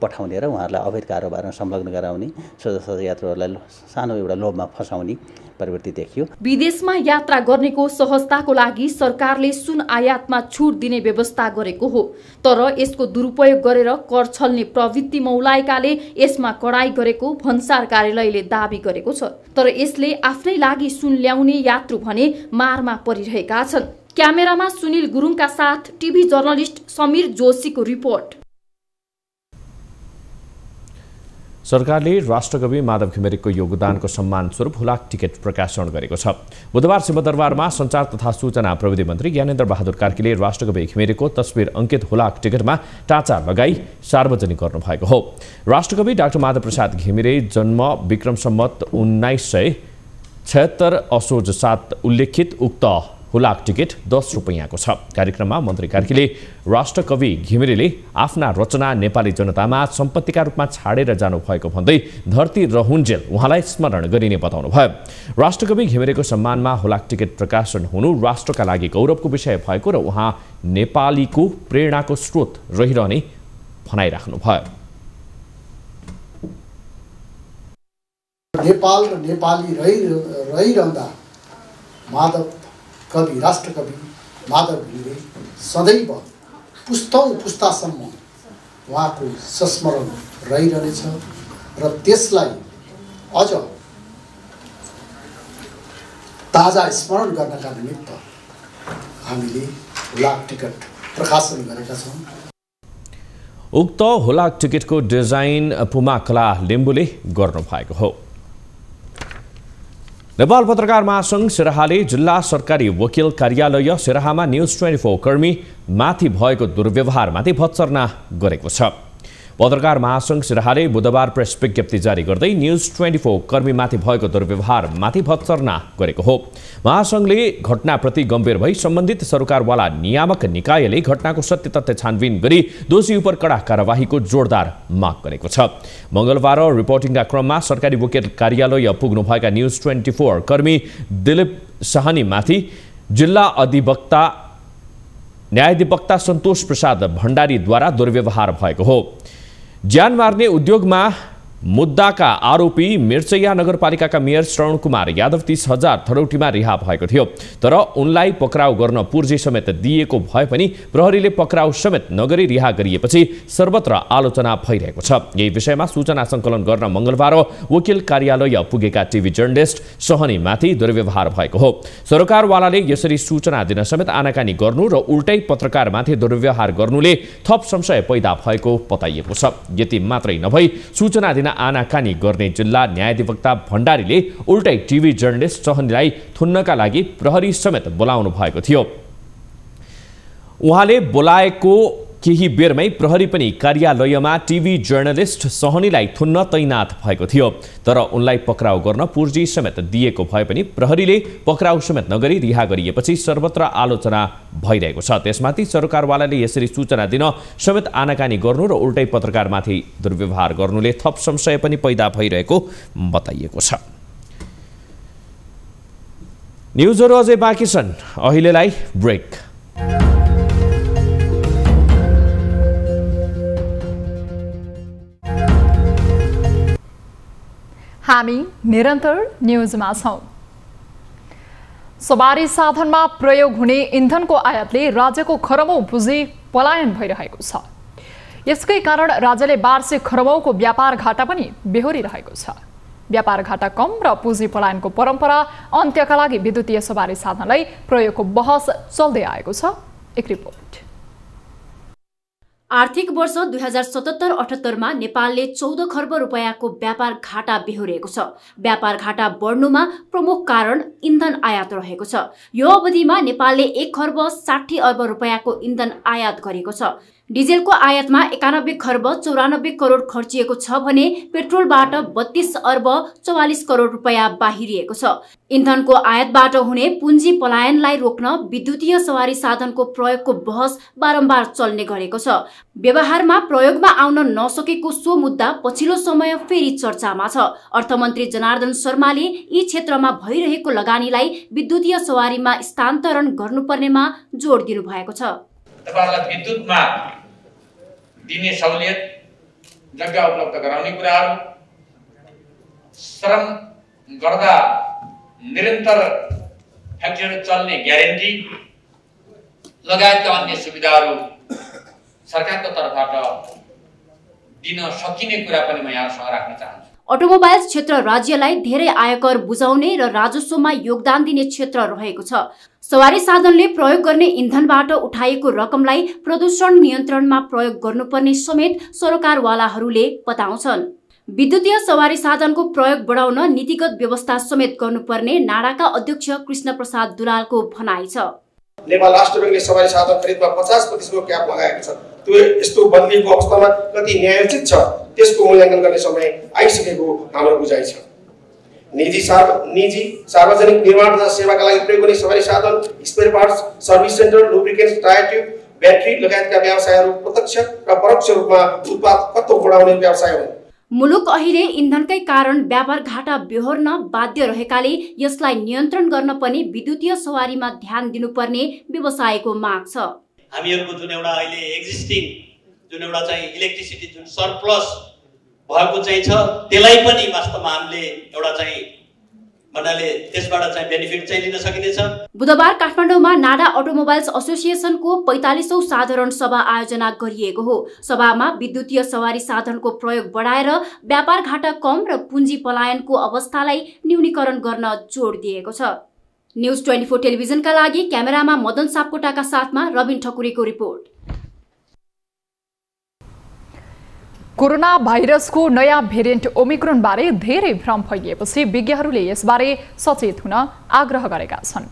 पठाउने र उहाँहरूलाई अवैध कारोबारमा संलग्न गराउने, सोझा यात्रुहरूलाई सानो एउटा लोभमा फसाउने प्रवृत्ति देखियो। विदेशमा यात्रा गर्नेको सहजताको लागि सरकारले सुन आयातमा छुट दिने व्यवस्था गरेको हो, तर यसको दुरुपयोग गरेर कर छल्ने प्रवृत्ति मौलाएकाले यसमा कडाई गरेको भन्सार कार्यालयले दाबी गरेको छ। तर यसले आफ्नै लागि सुन ल्याउने यात्रु भने मारमा परिरहेका छन्। क्यामेरामा सुनिल गुरुङका साथ टिभी जर्नलिस्ट समीर जोशीको रिपोर्ट। सरकारले राष्ट्रकवि माधव घिमिरेको योगदानको सम्मान स्वरूप हुलाक टिकट प्रकाशन गरेको छ। बुधबार सिंहदरबारमा सञ्चार तथा सूचना प्रविधि मन्त्री ज्ञानेन्द्र बहादुर कार्कीले राष्ट्रकवि घिमिरेको तस्बिर अङ्कित हुलाक टिकटमा टाँचा लगाई सार्वजनिक गर्नुभएको हो। राष्ट्रकवि डाक्टर माधव प्रसाद घिमिरे जन्म विक्रम सम्वत 1976 असोज 7 उल्लेखित उक्त हुलाक टिकट 10 रुपैयाँको छ। कार्यक्रममा मन्त्री कार्कीले राष्ट्रकवि घिमिरेले आफ्ना रचना नेपाली जनतामा सम्पत्तिका रूपमा छाडेर जानुभएको भन्दै धरती रहुन्जेल उहाँलाई स्मरण गरिने बताउनुभयो। राष्ट्रकवि घिमिरेको सम्मानमा हुलाक टिकट प्रकाशन हुनु राष्ट्रका लागि गौरवको विषय भएको र उहाँ नेपालीको प्रेरणाको स्रोत रहिरहने भनाइराख्नुभयो। नेपाल र नेपाली रहिरहँदा माधव कवि राष्ट्रकवि माधव घिमिरे सदैव पुस्तौं पुस्तासम्म उहाँको संस्मरण रहिरहनेछ र त्यसलाई अझ ताजा स्मरण गर्नका निमित्त हामीले हुलाक टिकट प्रकाशन गरेका छौँ। उक्त हुलाक टिकटको डिजाइन पुमा कला लिम्बुले गर्नुभएको हो। नेपाल पत्रकार महासंघ सिराहाले जिल्ला सरकारी वकिल कार्यालय सिराहामा न्युज 24 कर्मी माथि भएको दुर्व्यवहारमाथि भत्सर्ना गरेको छ। पत्रकार महासंघ सिराहाले बुधबार प्रेस विज्ञप्ति जारी गर्दै न्युज 24 कर्मीमाथि भएको दुर्व्यवहारमाथि भत्सर्ना गरेको हो। महासंघले घटनाप्रति गम्भीर भई सम्बन्धित सरकारवाला नियामक निकायले घटनाको सत्य तथ्य छानबिन गरी दोषी उप कड़ा कार्यवाहीको जोरदार माग गरेको छ। मंगलबार रिपोर्टिङका क्रममा सरकारी वकिल कार्यालय पुग्नुभएका न्युज 24 कर्मी दिलीप साहनीमाथि जिल्ला अधिवक्ता न्यायाधिवक्ता सन्तोष प्रसाद भण्डारीद्वारा दुर्व्यवहार भएको हो। ज्यान मार्ने उद्योगमा मुद्दाका आरोपी मिर्चैया नगरपालिकाका मेयर श्रवण कुमार यादव 30,000 थरौटीमा रिहा भएको थियो, तर उनलाई पक्राउ गर्न पुर्जी समेत दिएको भए पनि प्रहरीले पक्राउ समेत नगरी रिहा गरिएपछि सर्वत्र आलोचना भइरहेको छ। यही विषयमा सूचना सङ्कलन गर्न मंगलबार वकिल कार्यालय पुगेका टिभी जर्नलिस्ट सहनीमाथि दुर्व्यवहार भएको हो। सरकारवालाले यसरी सूचना दिन समेत आनाकानी गर्नु र उल्टै पत्रकारमाथि दुर्व्यवहार गर्नुले थप संशय पैदा भएको बताइएको छ। यति मात्रै नभई सूचना दिन आनाकानी गर्ने जिल्ला न्यायाधिवक्ता भण्डारीले उल्टै टिभी जर्नलिस्ट सहनीलाई थुन्नका लागि प्रहरी समेत बोलाउनु भएको थियो। उहाँले बोलाएको केही बेरमै प्रहरी पनि कार्यालयमा टिभी जर्नलिस्ट सहनीलाई थुन्न तैनाथ भएको थियो, तर उनलाई पक्राउ गर्न पुर्जी समेत दिएको भए पनि प्रहरीले पक्राउ समेत नगरी रिहा गरिएपछि सर्वत्र आलोचना भइरहेको छ। त्यसमाथि सरकारवालाले यसरी सूचना दिन समेत आनाकानी गर्नु र उल्टै पत्रकारमाथि दुर्व्यवहार गर्नुले थप संशय पनि पैदा भइरहेको बताइएको छ। न्युजहरू अझै बाँकी छन्, अहिलेलाई ब्रेक। हामी निरन्तर न्युजमा छौं। सवारी साधनमा प्रयोग हुने इन्धनको आयातले राज्यको खरबौं पुँजी पलायन भइरहेको छ। यसकै कारण राज्यले वार्षिक खरबौंको व्यापार घाटा पनि बेहोरिरहेको छ। व्यापार घाटा कम र पुँजी पलायनको परम्परा अन्त्यका लागि विद्युतीय सवारी साधनलाई प्रयोगको बहस चल्दै आएको छ। एक रिपोर्ट। आर्थिक वर्ष 2077-78 मा नेपालले 14 खर्ब रुपैयाँको व्यापार घाटा बेहोरेको छ। व्यापार घाटा बढ्नुमा प्रमुख कारण इन्धन आयात रहेको छ। यो अवधिमा नेपालले 1 खर्ब 60 अर्ब रुपैयाँको इन्धन आयात गरेको छ। डिजेलको आयातमा 91 खर्ब 94 करोड खर्चिएको छ भने पेट्रोलबाट 32 अर्ब 44 करोड रुपैयाँ बाहिरिएको छ। इन्धनको आयातबाट हुने पुँजी पलायनलाई रोक्न विद्युतीय सवारी साधनको प्रयोगको बहस बारम्बार चल्ने गरेको छ। व्यवहारमा प्रयोगमा आउन नसकेको सो मुद्दा पछिल्लो समय फेरि चर्चामा छ। अर्थमन्त्री जनार्दन शर्माले यी क्षेत्रमा भइरहेको लगानीलाई विद्युतीय सवारीमा स्थानान्तरण गर्नुपर्नेमा जोड दिनुभएको छ। तपाईहरुलाई विद्युतमा दिने सहुलियत, जग्गा उपलब्ध गराउने कुराहरू, श्रम गर्दा निरन्तर फ्याक्ट्रीहरू चल्ने ग्यारेन्टी लगायतका अन्य सुविधाहरू सरकारको तर्फबाट दिन सकिने कुरा पनि म यहाँसँग राख्न चाहन्छु। अटोमोबाइल्स क्षेत्र राज्यलाई धेरै आयकर बुझाउने र राजस्वमा योगदान दिने क्षेत्र रहेको छ। सवारी साधनले प्रयोग गर्ने इन्धनबाट उठाइएको रकमलाई प्रदूषण नियन्त्रणमा प्रयोग गर्नुपर्ने समेत सरकारवालाहरूले बताउँछन्। विद्युतीय सवारी साधनको प्रयोग बढाउन नीतिगत व्यवस्था समेत गर्नुपर्ने नाडाका अध्यक्ष कृष्ण प्रसाद दुलालको भनाइ छ। नेपाल राष्ट्र बैंकले सवारी साधन खरिदमा 50% को क्याप लगाएको छ। त्यो यस्तो बदलिएको अवस्थामा कति न्यायोचित छ त्यसको मूल्याङ्कन गर्ने समय आइसकेको हाम्रो बुझाइ छ। निजी सार्वजनिक निर्माण तथा सेवाका लागि प्रयोग हुने सवारी साधन, spare parts, service centre, lubricants, tyre tube, battery लगायतका व्यवसायहरू प्रत्यक्ष र परोक्ष रूपमा उत्पादकत्व बढाउने व्यवसाय हुन्। मुलुक अहिले इन्धनकै कारण व्यापार घाटा बेहोर्न बाध्य रहेकाले यसलाई नियन्त्रण गर्न पनि विद्युतीय सवारीमा ध्यान दिनुपर्ने व्यवसायको माग छ। हामीहरूको जुन एउटा अहिले एक्जिस्टिङ जुन एउटा चाहिँ इलेक्ट्रिसिटी जुन सरप्लस भएको चाहिँ छ त्यसलाई पनि वास्तवमा हामीले एउटा चाहिँ भन्नाले त्यसबाट चाहिँ बेनिफिट चाहिँ लिन सकिनेछ। बुधबार काठमाडौँमा नाडा अटोमोबाइल्स एसोसिएसनको 45औं साधारण सभा आयोजना गरिएको हो। सभामा विद्युतीय सवारी साधनको प्रयोग बढाएर व्यापार घाटा कम र पुँजी पलायनको अवस्थालाई न्यूनीकरण गर्न जोड दिएको छ। न्यूज 24 टेलिभिजनका लागि क्यामेरामा मदन सापकोटाका साथमा रबिन ठकुरीको रिपोर्ट। कोरोना भाइरसको नयाँ भेरिएन्ट ओमिक्रोन बारे धेरै भ्रम फैलिएपछि विज्ञहरूले यसबारे सचेत हुन आग्रह गरेका छन्।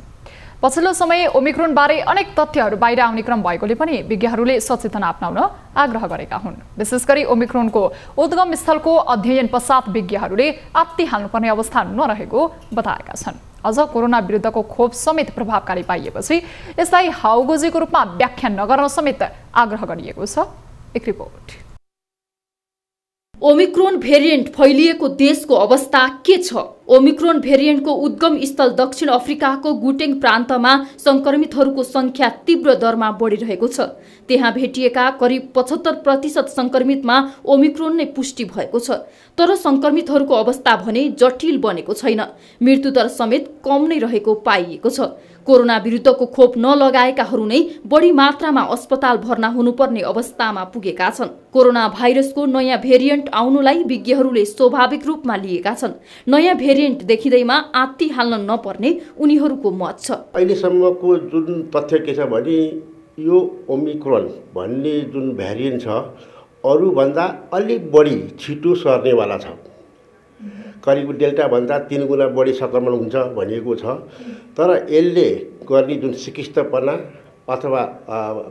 पछिल्लो समय ओमिक्रोन बारे अनेक तथ्यहरू बाहिर आउने क्रम भएकोले पनि विज्ञहरूले सचेतना अपनाउन आग्रह गरेका हुन्। विशेष गरी ओमिक्रोनको उद्गम स्थलको अध्ययन पश्चात विज्ञहरूले आत्ति हाल्नुपर्ने अवस्था नरहेको बताएका छन्। अझ कोरोना विरुद्धको खोप समेत प्रभावकारी पाइएपछि यसलाई हाउगोजीको रूपमा व्याख्या नगर्न समेत आग्रह गरिएको छ। एक रिपोर्ट। ओमिक्रोन भेरिएन्ट फैलिएको देशको अवस्था के छ? ओमिक्रोन भेरिएन्टको उद्गम स्थल दक्षिण अफ्रिकाको गुटेङ प्रान्तमा संक्रमितहरूको संख्या तीव्र दरमा बढिरहेको छ। त्यहाँ भेटिएका करिब 75% संक्रमितमा ओमिक्रोन नै पुष्टि भएको छ। तर संक्रमितहरूको अवस्था भने जटिल बनेको छैन। मृत्युदर समेत कम नै रहेको पाइएको छ। कोरोना विरुद्धको खोप नलगाएकाहरू नै बढी मात्रामा अस्पताल भर्ना हुनुपर्ने अवस्थामा पुगेका छन्। कोरोना भाइरसको नयाँ भेरिएन्ट आउनुलाई विज्ञहरूले स्वाभाविक रूपमा लिएका छन्। नयाँ भेरिएन्ट देखिँदैमा आत्ती हाल्न नपर्ने उनीहरूको मत छ। अहिलेसम्मको जुन तथ्य के छ भने यो ओमिक्रोन भन्ने जुन भेरिएन्ट छ अरूभन्दा अलिक बढी छिटो सर्नेवाला छ। करिब डेल्टा भन्दा 3 गुणा बढी संक्रमण हुन्छ भनिएको छ। तर यसले गर्ने जुन चिकित्सापना अथवा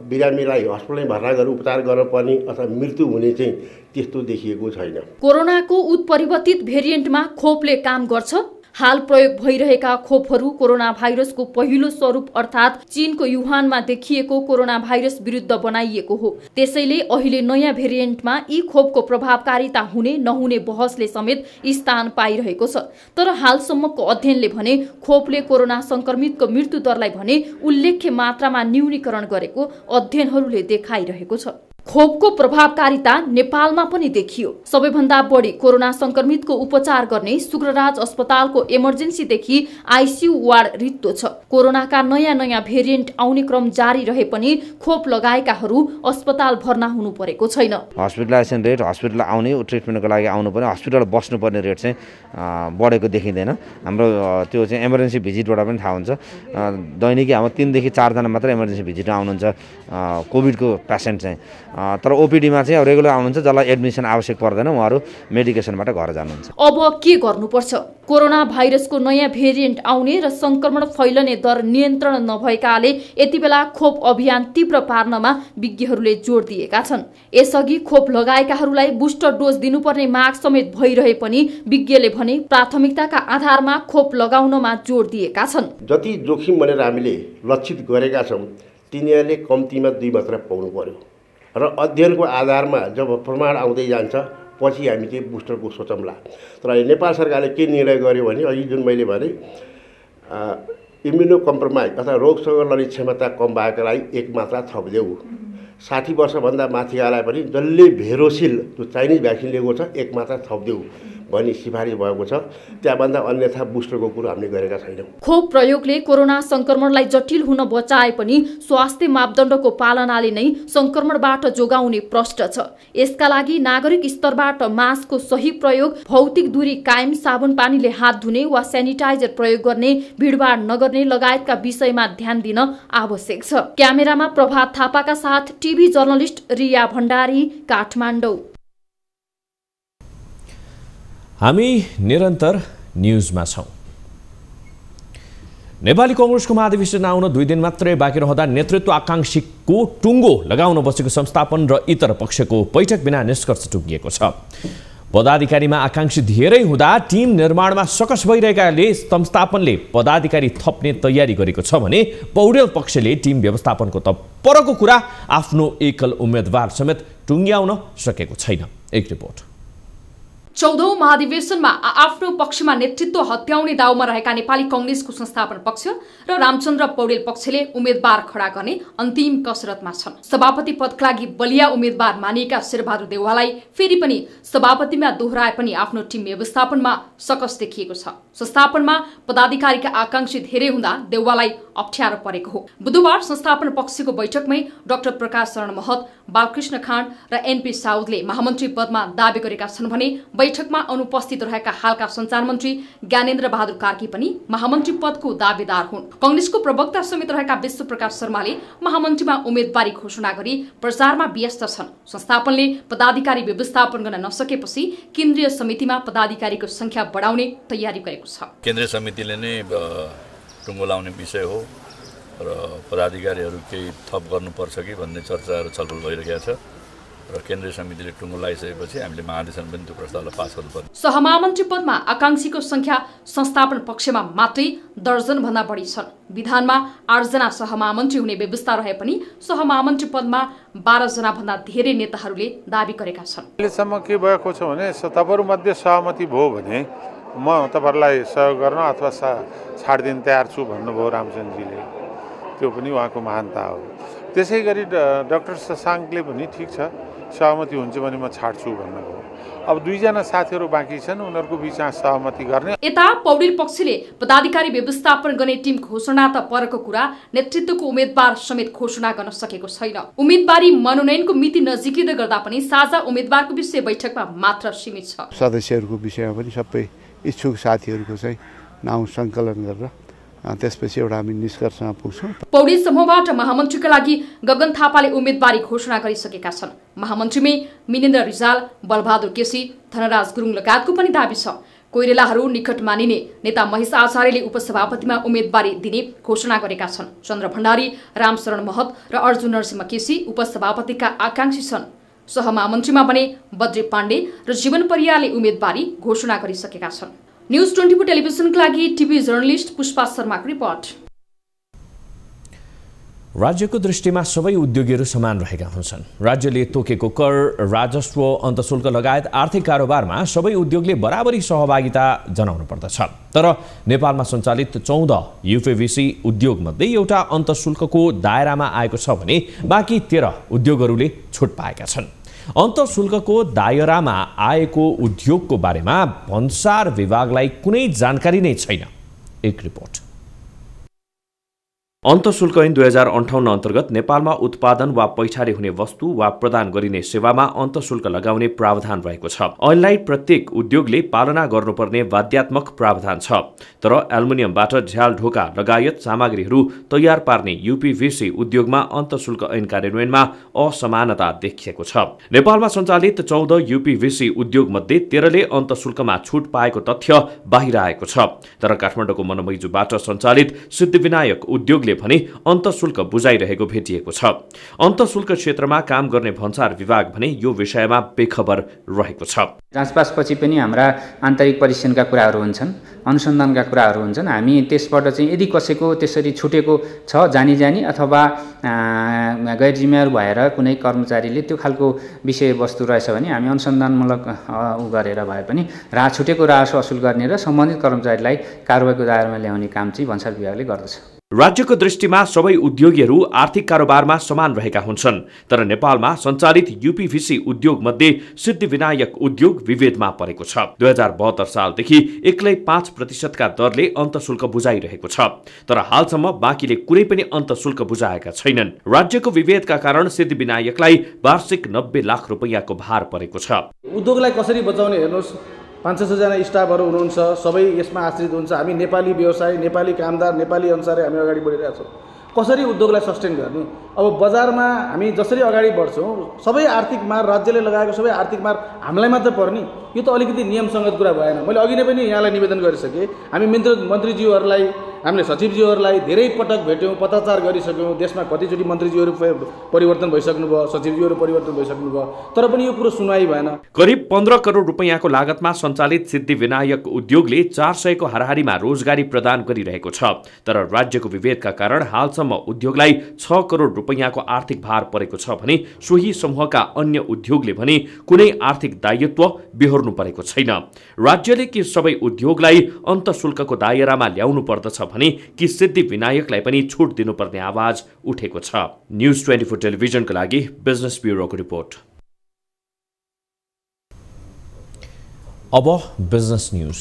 बिरामीलाई अस्पतालमै भर्ना गरेर उपचार गर्न पर्ने अथवा मृत्यु हुने चाहिँ त्यस्तो देखिएको छैन। कोरोनाको उत्परिवर्तित भेरिएन्टमा खोपले काम गर्छ। हाल प्रयोग भइरहेका खोपहरू कोरोना भाइरसको पहिलो स्वरूप अर्थात् चीनको युहानमा देखिएको कोरोना भाइरस विरुद्ध बनाइएको हो। त्यसैले अहिले नयाँ भेरिएन्टमा यी खोपको प्रभावकारिता हुने नहुने बहसले समेत स्थान पाइरहेको छ। तर हालसम्मको अध्ययनले भने खोपले कोरोना संक्रमितको मृत्यु दरलाई भने उल्लेख्य मात्रामा न्यूनीकरण गरेको अध्ययनहरूले देखाइरहेको छ। खोपको प्रभावकारिता नेपालमा पनि देखियो। सबैभन्दा बढी कोरोना संक्रमितको उपचार गर्ने शुक्रराज अस्पतालको इमर्जेन्सीदेखि आइसियु वार्ड रित्तो छ। कोरोनाका नयाँ भेरिएन्ट आउने क्रम जारी रहे पनि खोप लगाएकाहरू अस्पताल भर्ना हुनु परेको छैन। हस्पिटलाइजेसन रेट, हस्पिटल आउने ट्रिटमेन्टको लागि आउनु पर्ने, हस्पिटल बस्नुपर्ने रेट चाहिँ बढेको देखिँदैन। हाम्रो त्यो चाहिँ इमर्जेन्सी भिजिटबाट पनि थाहा हुन्छ। दैनिकी हाम्रो 3 देखि 4 जना मात्र इमर्जेन्सी भिजिटमा आउनुहुन्छ कोभिडको पेसेन्ट चाहिँ। तर ओपीडीमा चाहिँ रेगुलर आउनुहुन्छ। जसलाई एडमिसन आवश्यक पर्दैन उहाँहरू मेडिकेसनबाट घर जानुहुन्छ। अब के गर्नुपर्छ? कोरोना भाइरसको नयाँ भेरिएन्ट आउने र संक्रमण फैलने दर नियन्त्रण नभएकाले यति बेला खोप अभियान तीव्र पार्नमा विज्ञहरूले जोड दिएका छन्। यसअघि खोप लगाएकाहरूलाई बुस्टर डोज दिनुपर्ने माग समेत भइरहे पनि विज्ञले भने प्राथमिकताका आधारमा खोप लगाउनमा जोड दिएका छन्। जति जोखिम भनेर हामीले लक्षित गरेका छौँ तिनीहरूले कम्तीमा 2 मात्रा पाउनु पर्यो र अध्ययनको आधारमा जब प्रमाण आउँदै जान्छ पछि हामी चाहिँ बुस्टरको सोचौँला। तर नेपाल सरकारले के निर्णय गर्यो भने अघि जुन मैले भने इम्युनो कम्प्रोमाइज अथवा रोगसँग लड्ने क्षमता कम भएकालाई 1 मात्रा थपिदेऊ। 60 वर्षभन्दा माथिकालाई पनि जसले भेरोसिल जो चाइनिज भ्याक्सिन लिएको छ 1 मात्रा थपिदेऊ भनी सिफारिस भएको छ। त्यहाँभन्दा अन्यथा बुस्टरको कुरो हामीले गरेका छैनौँ। खोप प्रयोगले कोरोना संक्रमणलाई जटिल हुन बचाए पनि स्वास्थ्य मापदण्डको पालनाले नै संक्रमणबाट जोगाउने प्रश्न छ। यसका लागि नागरिक स्तरबाट मास्कको सही प्रयोग, भौतिक दूरी कायम, साबुन पानीले हात धुने वा सेनिटाइजर प्रयोग गर्ने, भिडभाड नगर्ने लगायतका विषयमा ध्यान दिन आवश्यक छ। क्यामेरामा प्रभात थापाका साथ टिभी जर्नलिस्ट रिया भण्डारी, काठमाडौँ। हामी निरन्तर न्यूजमा छौं। नेपाली कांग्रेसको महाधिवेशन आउन 2 दिन मात्रै बाँकी रहँदा नेतृत्व आकांक्षीको टुङ्गो लगाउन बसेको संस्थापन र इतर पक्षको बैठक बिना निष्कर्ष टुङ्गिएको छ। पदाधिकारीमा आकांक्षी धेरै हुँदा टिम निर्माणमा सकस भइरहेकाले संस्थापनले पदाधिकारी थप्ने तयारी गरेको छ भने पौडेल पक्षले टिम व्यवस्थापनको त परको कुरा आफ्नो एकल उम्मेदवार समेत टुङ्ग्याउन सकेको छैन। एक रिपोर्ट। 14औं महाधिवेशनमा आफ्नो पक्षमा नेतृत्व हत्याउने दाउमा रहेका नेपाली कांग्रेसको संस्थापन पक्ष र रामचन्द्र पौडेल पक्षले उम्मेदवार खडा गर्ने अन्तिम कसरतमा छन्। सभापति पदका लागि बलिया उम्मेदवार मानिएका शेरबहादुर देउवालाई फेरि पनि सभापतिमा दोहोऱ्याए पनि आफ्नो टिम व्यवस्थापनमा सकस देखिएको छ। संस्थापनमा पदाधिकारीका आकांक्षी धेरै हुँदा देउवालाई अप्ठ्यारो परेको हो। बुधबार संस्थापन पक्षको बैठकमै डाक्टर प्रकाश शरण महत, बालकृष्ण खाँड र एनपी साउदले महामन्त्री पदमा दावी गरेका छन् भने बैठकमा अनुपस्थित रहेका हालका सञ्चार मन्त्री ज्ञानेन्द्र बहादुर कार्की पनि महामन्त्री पदको दावेदार हुन्। कांग्रेसको प्रवक्ता समेत रहेका विश्व प्रकाश शर्माले महामन्त्रीमा उम्मेदवारी घोषणा गरी प्रचारमा व्यस्त छन्। संस्थापनले पदाधिकारी व्यवस्थापन गर्न नसकेपछि केन्द्रीय समितिमा पदाधिकारीको संख्या बढाउने तयारी गरेको छ। केन्द्रीय समितिले नै टुङ्गो लाउने विषय हो र पदाधिकारीहरू केही थप गर्नुपर्छ कि भन्ने चर्चाहरू छलफल भइरहेको छ र केन्द्रीय समितिले टुङ्गो लगाइसकेपछि हामीले महाधिवेशन पनि त्यो प्रस्तावलाई पास गर्नुपर्छ। सहमन्त्री पदमा आकांक्षीको संख्या संस्थापन पक्षमा मात्रै दर्जन भन्दा बढी छन्। विधानमा 8 जना सहमन्त्री हुने व्यवस्था रहे पनि सहमन्त्री पदमा 12 जना भन्दा धेरै नेताहरूले दावी गरेका छन्। अहिलेसम्म के भएको छ भने तपाईँहरू मध्ये सहमति भयो भने म तपाईहरुलाई सहयोग गर्न अथवा छाड्दिन तयार छु भन्नुभयो रामचन्द्रजीले। त्यो पनि उहाँको महानता हो। त्यसैगरी डाक्टर शशाङ्कले पनि ठिक छ सहमति हुन्छ भने म छाड्छु भन्नुभयो। अब 2 जना साथीहरू बाँकी छन्, उनीहरूको बीचमा सहमति गर्ने। यता पौडेल पक्षले पदाधिकारी व्यवस्थापन गर्ने टिम घोषणा त परको कुरा, नेतृत्वको उम्मेदवार समेत घोषणा गर्न सकेको छैन। उम्मेदवारी मनोनयनको मिति नजिकिँदै गर्दा पनि साझा उम्मेदवारको विषय बैठकमा मात्र सीमित छ। सदस्यहरूको विषयमा पनि सबै इच्छुक साथीहरूको चाहिँ नाउँ सङ्कलन गरेर त्यसपछि एउटा हामी निष्कर्षमा पुग्छौँ। पौडेल समूहबाट महामन्त्रीका लागि गगन थापाले उम्मेदवारी घोषणा गरिसकेका छन्। महामन्त्रीमै मिनेन्द्र रिजाल, बलबहादुर केसी, धनराज गुरुङ लगायतको पनि दाबी छ। कोइरेलाहरू निकट मानिने नेता महेश आचार्यले उपसभापतिमा उम्मेदवारी दिने घोषणा गरेका छन्। चन्द्र भण्डारी, रामशरण महत र अर्जुन नरसिंह केसी उपसभापतिका आकांक्षी छन्। सहमन्त्रीमा भने बद्री पाण्डे र जीवन परियारले उम्मेदवारी घोषणा गरिसकेका छन्। न्यूज 24 टेलिभिजनका लागि टिभी जर्नलिस्ट पुष्पा शर्माको रिपोर्ट। राज्यको दृष्टिमा सबै उद्योगीहरू समान रहेका हुन्छन्। राज्यले तोकेको कर, राजस्व, अन्तशुल्क लगायत आर्थिक कारोबारमा सबै उद्योगले बराबरी सहभागिता जनाउनु पर्दछ। तर नेपालमा सञ्चालित 14 यूपीभीसी उद्योगमध्ये एउटा अन्तशुल्कको दायरामा आएको छ भने बाँकी 13 उद्योगहरूले छुट पाएका छन्। अन्तशुल्कको दायरामा आएको उद्योगको बारेमा भन्सार विभागलाई कुनै जानकारी नै छैन। एक रिपोर्ट। अन्तशुल्क ऐन 2058 अन्तर्गत नेपालमा उत्पादन वा पैठारी हुने वस्तु वा प्रदान गरिने सेवामा अन्तशुल्क लगाउने प्रावधान रहेको छ। ऐनलाई प्रत्येक उद्योगले पालना गर्नुपर्ने बाध्यात्मक प्रावधान छ। तर एल्युमिनियमबाट झ्याल ढोका लगायत सामग्रीहरू तयार पार्ने यूपीभीसी उद्योगमा अन्तशुल्क ऐन कार्यान्वयनमा असमानता देखिएको छ। नेपालमा सञ्चालित 14 यूपीभीसी उद्योगमध्ये 13ले अन्तशुल्कमा छुट पाएको तथ्य बाहिर आएको छ। तर काठमाडौँको मनमैजुबाट सञ्चालित सिद्धिविनायक उद्योगले भने अन्तशुल्क बुझाइरहेको भेटिएको छ। अन्तशुल्क क्षेत्रमा काम गर्ने भन्सार विभाग भने यो विषयमा बेखबर रहेको छ। जाँचपासपछि पनि हाम्रा आन्तरिक परीक्षणका कुराहरू हुन्छन्, अनुसन्धानका कुराहरू हुन्छन्। हामी त्यसबाट चाहिँ यदि कसैको त्यसरी छुटेको छ जानी अथवा गैर जिम्मेवार भएर कुनै कर्मचारीले त्यो खालको विषयवस्तु रहेछ भने हामी अनुसन्धानमूलक गरेर भए पनि छुटेको राजस्व असुल गर्ने र सम्बन्धित कर्मचारीलाई कारबाहीको दायरामा ल्याउने काम चाहिँ भन्सार विभागले गर्दछ। राज्यको दृष्टिमा सबै उद्योगीहरू आर्थिक कारोबारमा समान रहेका हुन्छन्, तर नेपालमा सञ्चालित यूपीभीसी उद्योग मध्ये सिद्धिविनायक उद्योग विभेदमा परेको छ। 2072 सालदेखि एक्लै 5% का दरले अन्तशुल्क बुझाइरहेको छ, तर हालसम्म बाँकीले कुनै पनि अन्तशुल्क बुझाएका छैनन्। राज्यको विभेदका कारण सिद्धिविनायकलाई वार्षिक 90 लाख रुपैयाँको भार परेको छ। उद्योगलाई कसरी बचाउने हेर्नुहोस्, 500 जना स्टाफहरू हुनुहुन्छ, सबै यसमा आश्रित हुन्छ। हामी नेपाली व्यवसाय, नेपाली कामदार, नेपाली अनुसारै हामी अगाडि बढिरहेका छौँ। कसरी उद्योगलाई सस्टेन गर्ने? अब बजारमा हामी जसरी अगाडि बढ्छौँ, सबै आर्थिक मार राज्यले लगाएको सबै आर्थिक मार हामीलाई मात्र पर्ने, यो त अलिकति नियमसङ्गत कुरा भएन। मैले अघि नै पनि यहाँलाई निवेदन गरिसकेँ। हामी मन्त्रीज्यूहरूलाई, हामीले सचिवज्यूहरूलाई धेरै पटक भेट्यौँ, पत्राचार गरिसक्यौँ। देशमा कतिचोटि मन्त्रीज्यूहरू परिवर्तन भइसक्नुभयो, सचिवज्यूहरू परिवर्तन भइसक्नुभयो, तर पनि यो कुरो सुनवाई भएन। करिब 15 करोड रुपैयाँको लागतमा सञ्चालित सिद्धिविनायक उद्योगले 400 को हाराहारीमा रोजगारी प्रदान गरिरहेको छ, तर राज्यको विभेदका कारण हालसम्म उद्योगलाई 6 करोड रुपैयाँको आर्थिक भार परेको छ भने सोही समूहका अन्य उद्योगले भने कुनै आर्थिक दायित्व बेहोर्नु परेको छैन। राज्यले कि सबै उद्योगलाई अन्तशुल्कको दायरामा ल्याउनु पर्दछ भने कि सिद्धिविनायकलाई पनि छुट दिनुपर्ने आवाज उठेको छ। न्यूज 24 टेलिभिजनको लागि बिजनेस ब्युरोको रिपोर्ट। अब बिजनेस न्यूज।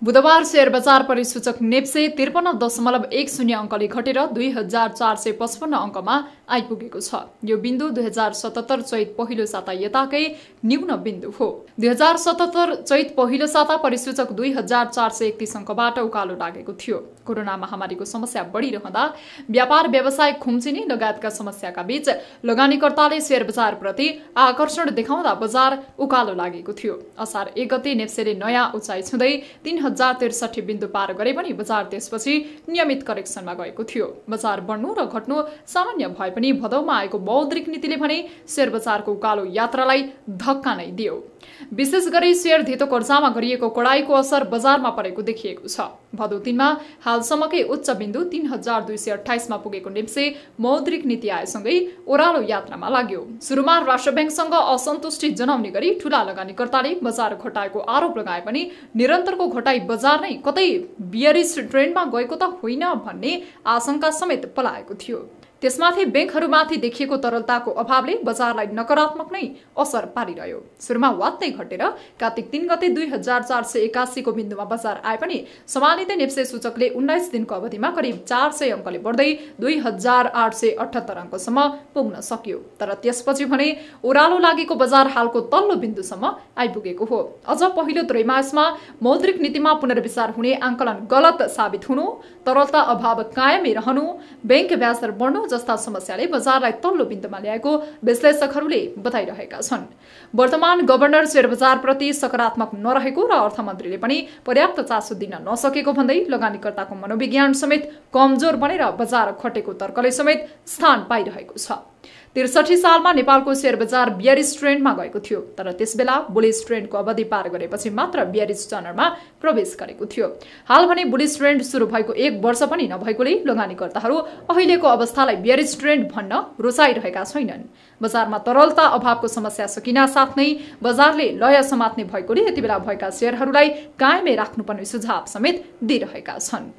बुधबार शेयर बजार परिसूचक नेप्से 53.10 अङ्कले घटेर 2455 अङ्कमा आइपुगेको छ। यो बिन्दु 2077 चैत पहिलो साता यताकै न्यून बिन्दु हो। 2077 चैत पहिलो साता परिसूचक 2431 अङ्कबाट उकालो लागेको थियो। कोरोना महामारीको समस्या बढिरहँदा व्यापार व्यवसाय खुम्चिने लगायतका समस्याका बीच लगानीकर्ताले शेयर बजारप्रति आकर्षण देखाउँदा बजार उकालो लागेको थियो। असार 1 गते नेप्सेले नयाँ उचाइ छुँदै 3063 बिन्दु पार गरे पनि बजार त्यसपछि नियमित करेक्सनमा गएको थियो। बजार बढ्नु र घट्नु सामान्य भए पनि भदौमा आएको मौद्रिक नीतिले भने शेयर बजारको उकालो यात्रालाई धक्का नै दियो। विशेष गरी शेयर धितो कर्जामा गरिएको कडाईको असर बजारमा परेको देखिएको छ। भदौ 3 मा हालसम्मकै उच्च बिन्दु 3228 मा पुगेको नेप्से मौद्रिक नीति आएसँगै ओह्रालो यात्रामा लाग्यो। सुरुमा राष्ट्र ब्याङ्कसँग असन्तुष्टि जनाउने गरी ठूला लगानीकर्ताले बजार घटाएको आरोप लगाए पनि निरन्तरको घटाई बजार नै कतै बियरिश ट्रेन्डमा गएको त होइन भन्ने आशंका समेत पलाएको थियो। त्यसमाथि ब्याङ्कहरूमाथि देखिएको तरलताको अभावले बजारलाई नकारात्मक नै असर पारिरह्यो। सुरुमा वात्तै घटेर कार्तिक 3 गते 2481 को बिन्दुमा बजार आए पनि समानित नेप्से सूचकले 19 दिनको अवधिमा करिब 400 अङ्कले बढ्दै 2878 अङ्कसम्म पुग्न सक्यो। तर त्यसपछि भने ओह्रालो लागेको बजार हालको तल्लो बिन्दुसम्म आइपुगेको हो। अझ पहिलो त्रैमासमा मौद्रिक नीतिमा पुनर्विचार हुने आंकलन गलत साबित हुनु, तरलता अभाव कायमै रहनु, ब्याङ्क ब्याज दर बढ्नु जस्ता समस्याले बजारलाई तल्लो बिन्दुमा ल्याएको विश्लेषकहरूले बताइरहेका छन्। वर्तमान गभर्नर शेयर बजारप्रति सकारात्मक नरहेको र अर्थमन्त्रीले पनि पर्याप्त चासो दिन नसकेको भन्दै लगानीकर्ताको मनोविज्ञान समेत कमजोर बनेर बजार घटेको तर्कले समेत स्थान पाइरहेको छ। 63 सालमा नेपालको शेयर बजार बियरिश ट्रेन्डमा गएको थियो, तर त्यसबेला बुलिश ट्रेन्डको अवधि पार गरेपछि मात्र बियरिश चरणमा प्रवेश गरेको थियो। हाल भने बुलिश ट्रेन्ड सुरु भएको 1 वर्ष पनि नभएकोले लगानीकर्ताहरू अहिलेको अवस्थालाई बियरिश ट्रेन्ड भन्न रुचाइरहेका छैनन्। बजारमा तरलता अभावको समस्या सकिना साथ नै बजारले लय समात्ने भएकोले यतिबेला भएका शेयरहरूलाई कायमै राख्नुपर्ने सुझाव समेत दिइरहेका छन्।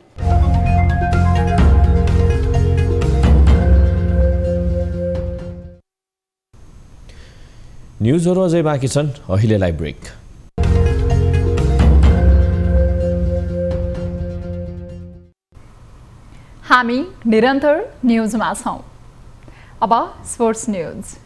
न्यूजहरू अझै बाँकी छन्, अहिलेलाई ब्रेक। हामी निरन्तर न्यूजमा छौं। अब स्पोर्ट्स न्यूज।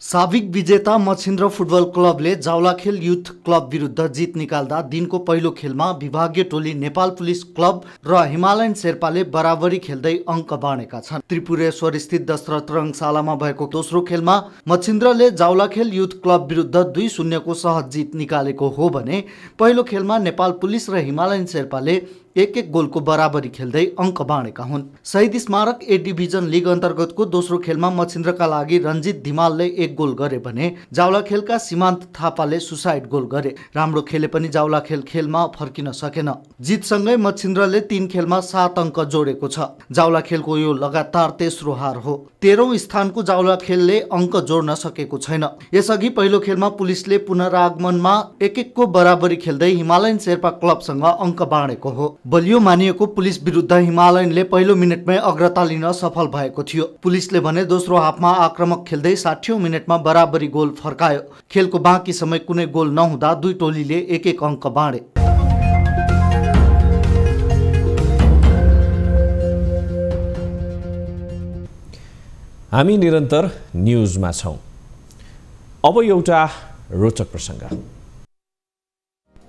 साबिक विजेता मछिन्द्र फुटबल क्लबले जावलाखेल युथ क्लब विरुद्ध जित निकाल्दा दिनको पहिलो खेलमा विभागीय टोली नेपाल पुलिस क्लब र हिमालयन शेर्पाले बराबरी खेल्दै अङ्क बाँडेका छन्। त्रिपुरेश्वर स्थित दशरथ रङशालामा भएको दोस्रो खेलमा मछिन्द्रले जावलाखेल युथ क्लब विरुद्ध 2-0 को सहज जित निकालेको हो भने पहिलो खेलमा नेपाल पुलिस र हिमालयन शेर्पाले 1-1 गोलको बराबरी खेल्दै अङ्क बाँडेका हुन्। शहीद स्मारक ए डिभिजन लिग अन्तर्गतको दोस्रो खेलमा मछिन्द्रका लागि रञ्जित धिमालले 1 गोल गरे भने जावलाखेलका सीमान्त थापाले सुसाइड गोल गरे। राम्रो खेले पनि जावलाखेल खेलमा फर्किन सकेन। जितसँगै मछिन्द्रले 3 खेलमा 7 अङ्क जोडेको छ। जावलाखेलको यो लगातार तेस्रो हार हो। 13औं स्थानको जावलाखेलले अङ्क जोड्न सकेको छैन। यसअघि पहिलो खेलमा पुलिसले पुनरागमनमा 1-1 को बराबरी खेल्दै हिमालयन शेर्पा क्लबसँग अङ्क बाँडेको हो। बलियो मानिएको पुलिस विरुद्ध हिमालयनले पहिलो मिनेटमै अग्रता लिन सफल भएको थियो। पुलिसले भने दोस्रो हाफमा आक्रमक खेल्दै 60औं मिनेटमा बराबरी गोल फर्कायो। खेलको बाँकी समय कुनै गोल नहुँदा दुई टोलीले 1-1 अङ्क बाँडे। हामी निरन्तर न्युजमा छौं। अब एउटा रोचक प्रसङ्ग।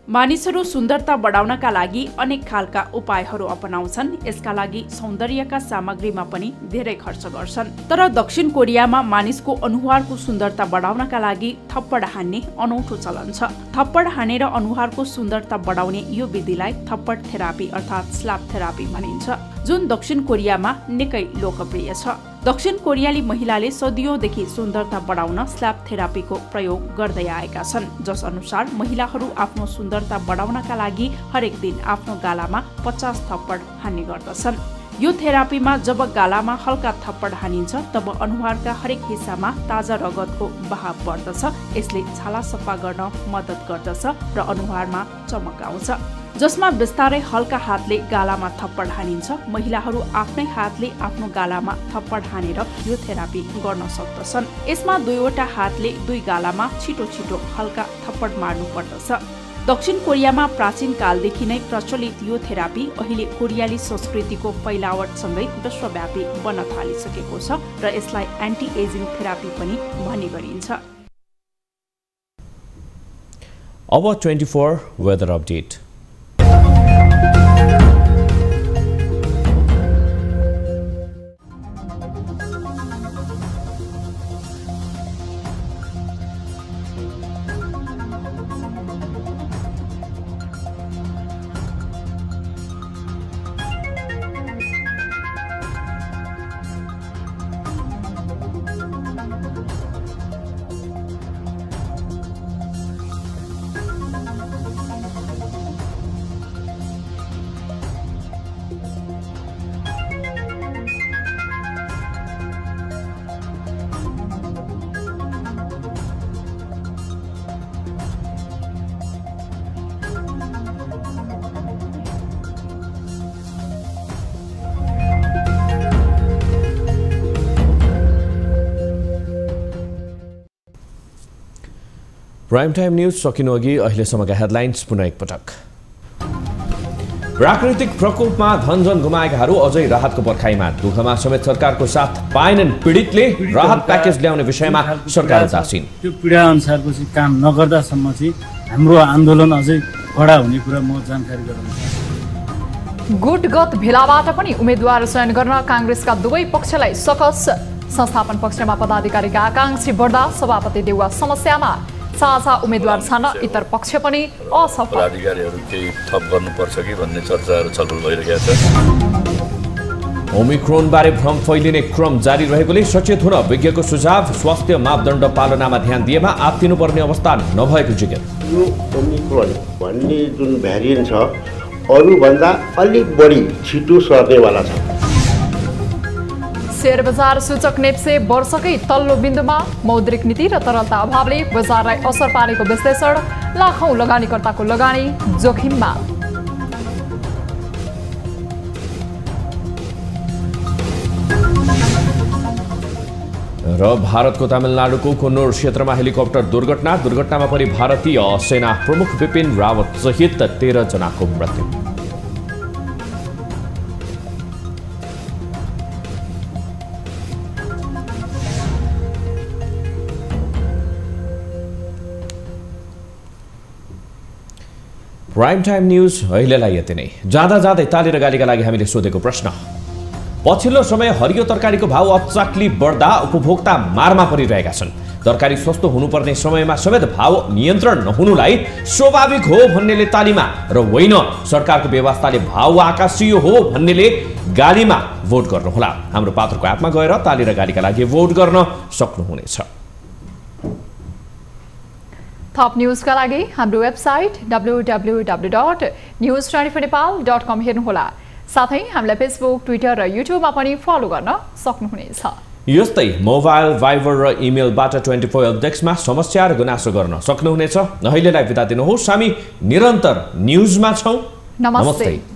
मानिसहरू सुन्दरता बढाउनका लागि अनेक खालका उपायहरू अपनाउँछन्। यसका लागि सौन्दर्यका सामग्रीमा पनि धेरै खर्च गर्छन्। तर दक्षिण कोरियामा मानिसको अनुहारको सुन्दरता बढाउनका लागि थप्पड हान्ने अनौठो चलन छ। थप्पड हानेर अनुहारको सुन्दरता बढाउने यो विधिलाई थप्पड थेरापी अर्थात् स्ल्याप थेरापी भनिन्छ, जुन दक्षिण कोरियामा निकै लोकप्रिय छ। दक्षिण कोरियाली महिलाले सदियौंदेखि सुन्दरता बढाउन स्ल्याप थेरापीको प्रयोग गर्दै आएका छन्, जस अनुसार महिलाहरू आफ्नो सुन्दरता बढाउनका लागि हरेक दिन आफ्नो गालामा 50 थप्पड हान्ने गर्दछन्। यो थेरापीमा जब गालामा हल्का थप्पड हानिन्छ तब अनुहारका हरेक हिस्सामा ताजा रगतको बहाव बढ्दछ। यसले छाला सफा गर्न मद्दत गर्दछ र अनुहारमा चमक आउँछ। जसमा बिस्तारै हल्का हातले गालामा थप्पड हानिन्छ। महिलाहरू आफ्नै हातले आफ्नो गालामा थप्पड हानेर यो थेरापी गर्न सक्दछन्। यसमा 2वटा हातले 2 गालामा छिटो छिटो हल्का थप्पड मार्नु पर्दछ। दक्षिण कोरियामा प्राचीन कालदेखि नै प्रचलित यो थेरापी अहिले कोरियाली संस्कृतिको फैलावटसँगै विश्वव्यापी बन्न थालिसकेको छ र यसलाई एन्टी एजिङ थेरापी पनि भन्ने गरिन्छ। अब 24 weather update. Prime time news सकिनु अघि अहिलेसम्मका हेडलाइन्स पुनः एकपटक। प्राकृतिक प्रकोपमा धनजन गुमाएकाहरू अझै राहतको पर्खाइमा। दुःखमा समेत सरकारको साथ पाएनन् पीडितले। राहत प्याकेज ल्याउने विषयमा सरकार उदासीन। त्यो पीडा अनुसारको चाहिँ काम नगर्दासम्म चाहिँ हाम्रो आन्दोलन अझै कडा हुने कुरा म जानकारी गराउन। गुटगत भेलाबाट पनि उम्मेद्वार चयन गर्न कांग्रेसका दुवै पक्षलाई सकस। संस्थापन पक्षमा पदाधिकारीका आकांक्षी बढ्दा सभापति देउवा समस्यामा। साझा उम्मेद्वार छान्न इतर पक्ष पनि असफल। पदाधिकारीहरू केही थप गर्नुपर्छ कि भन्ने चर्चाहरू छलफल भइरहेका छ। ओमिक्रोन बारे भ्रम फैलिने क्रम जारी रहेकोले सचेत हुन विज्ञको सुझाव। स्वास्थ्य मापदण्ड पालनामा ध्यान दिएमा आत्तिनुपर्ने अवस्था नभएको जिकिर। यो ओमिक्रोन भन्ने जुन भ्यारिएन्ट छ अरूभन्दा अलिक बढी छिटो सर्नेवाला छ। शेयर बजार सूचक नेप्से वर्षकै तल्लो बिन्दुमा। मौद्रिक नीति र तरलता अभावले बजारलाई असर पारेको विश्लेषण। लाखौं लगानीकर्ताको लगानी जोखिममा। र भारतको तमिलनाडुको कुन्नूर क्षेत्रमा हेलिकप्टर दुर्घटना। दुर्घटनामा परि भारतीय सेना प्रमुख बिपिन रावत सहित 13 जनाको मृत्यु। प्राइम टाइम न्यूज अहिलेलाई यति नै। जाँदा जाँदै ताली र गालीका लागि हामीले सोधेको प्रश्न। पछिल्लो समय हरियो तरकारीको भाव अचाक्ली बढ्दा उपभोक्ता मारमा परिरहेका छन्। तरकारी सस्तो हुनुपर्ने समयमा समेत भाव नियन्त्रण नहुनुलाई स्वाभाविक हो भन्नेले तालीमा र होइन सरकारको व्यवस्थाले भाव आकाशीय हो भन्नेले गालीमा भोट गर्नुहोला। हाम्रो पात्रको एपमा गएर ताली र गालीका लागि भोट गर्न सक्नुहुनेछ। थप न्यूजका लागि हाम्रो वेबसाइट www.news24nepal.com हेर्नुहोला। साथै हामीलाई फेसबुक, ट्विटर र युट्युबमा पनि फलो गर्न सक्नुहुनेछ। यस्तै मोबाइल, भाइबर र इमेलबाट 24 हेल्पडेस्कमा समस्या र गुनासो गर्न सक्नुहुनेछ। अहिलेलाई बिदा दिनुहोस्। हामी निरन्तर न्यूजमा छौं। नमस्ते।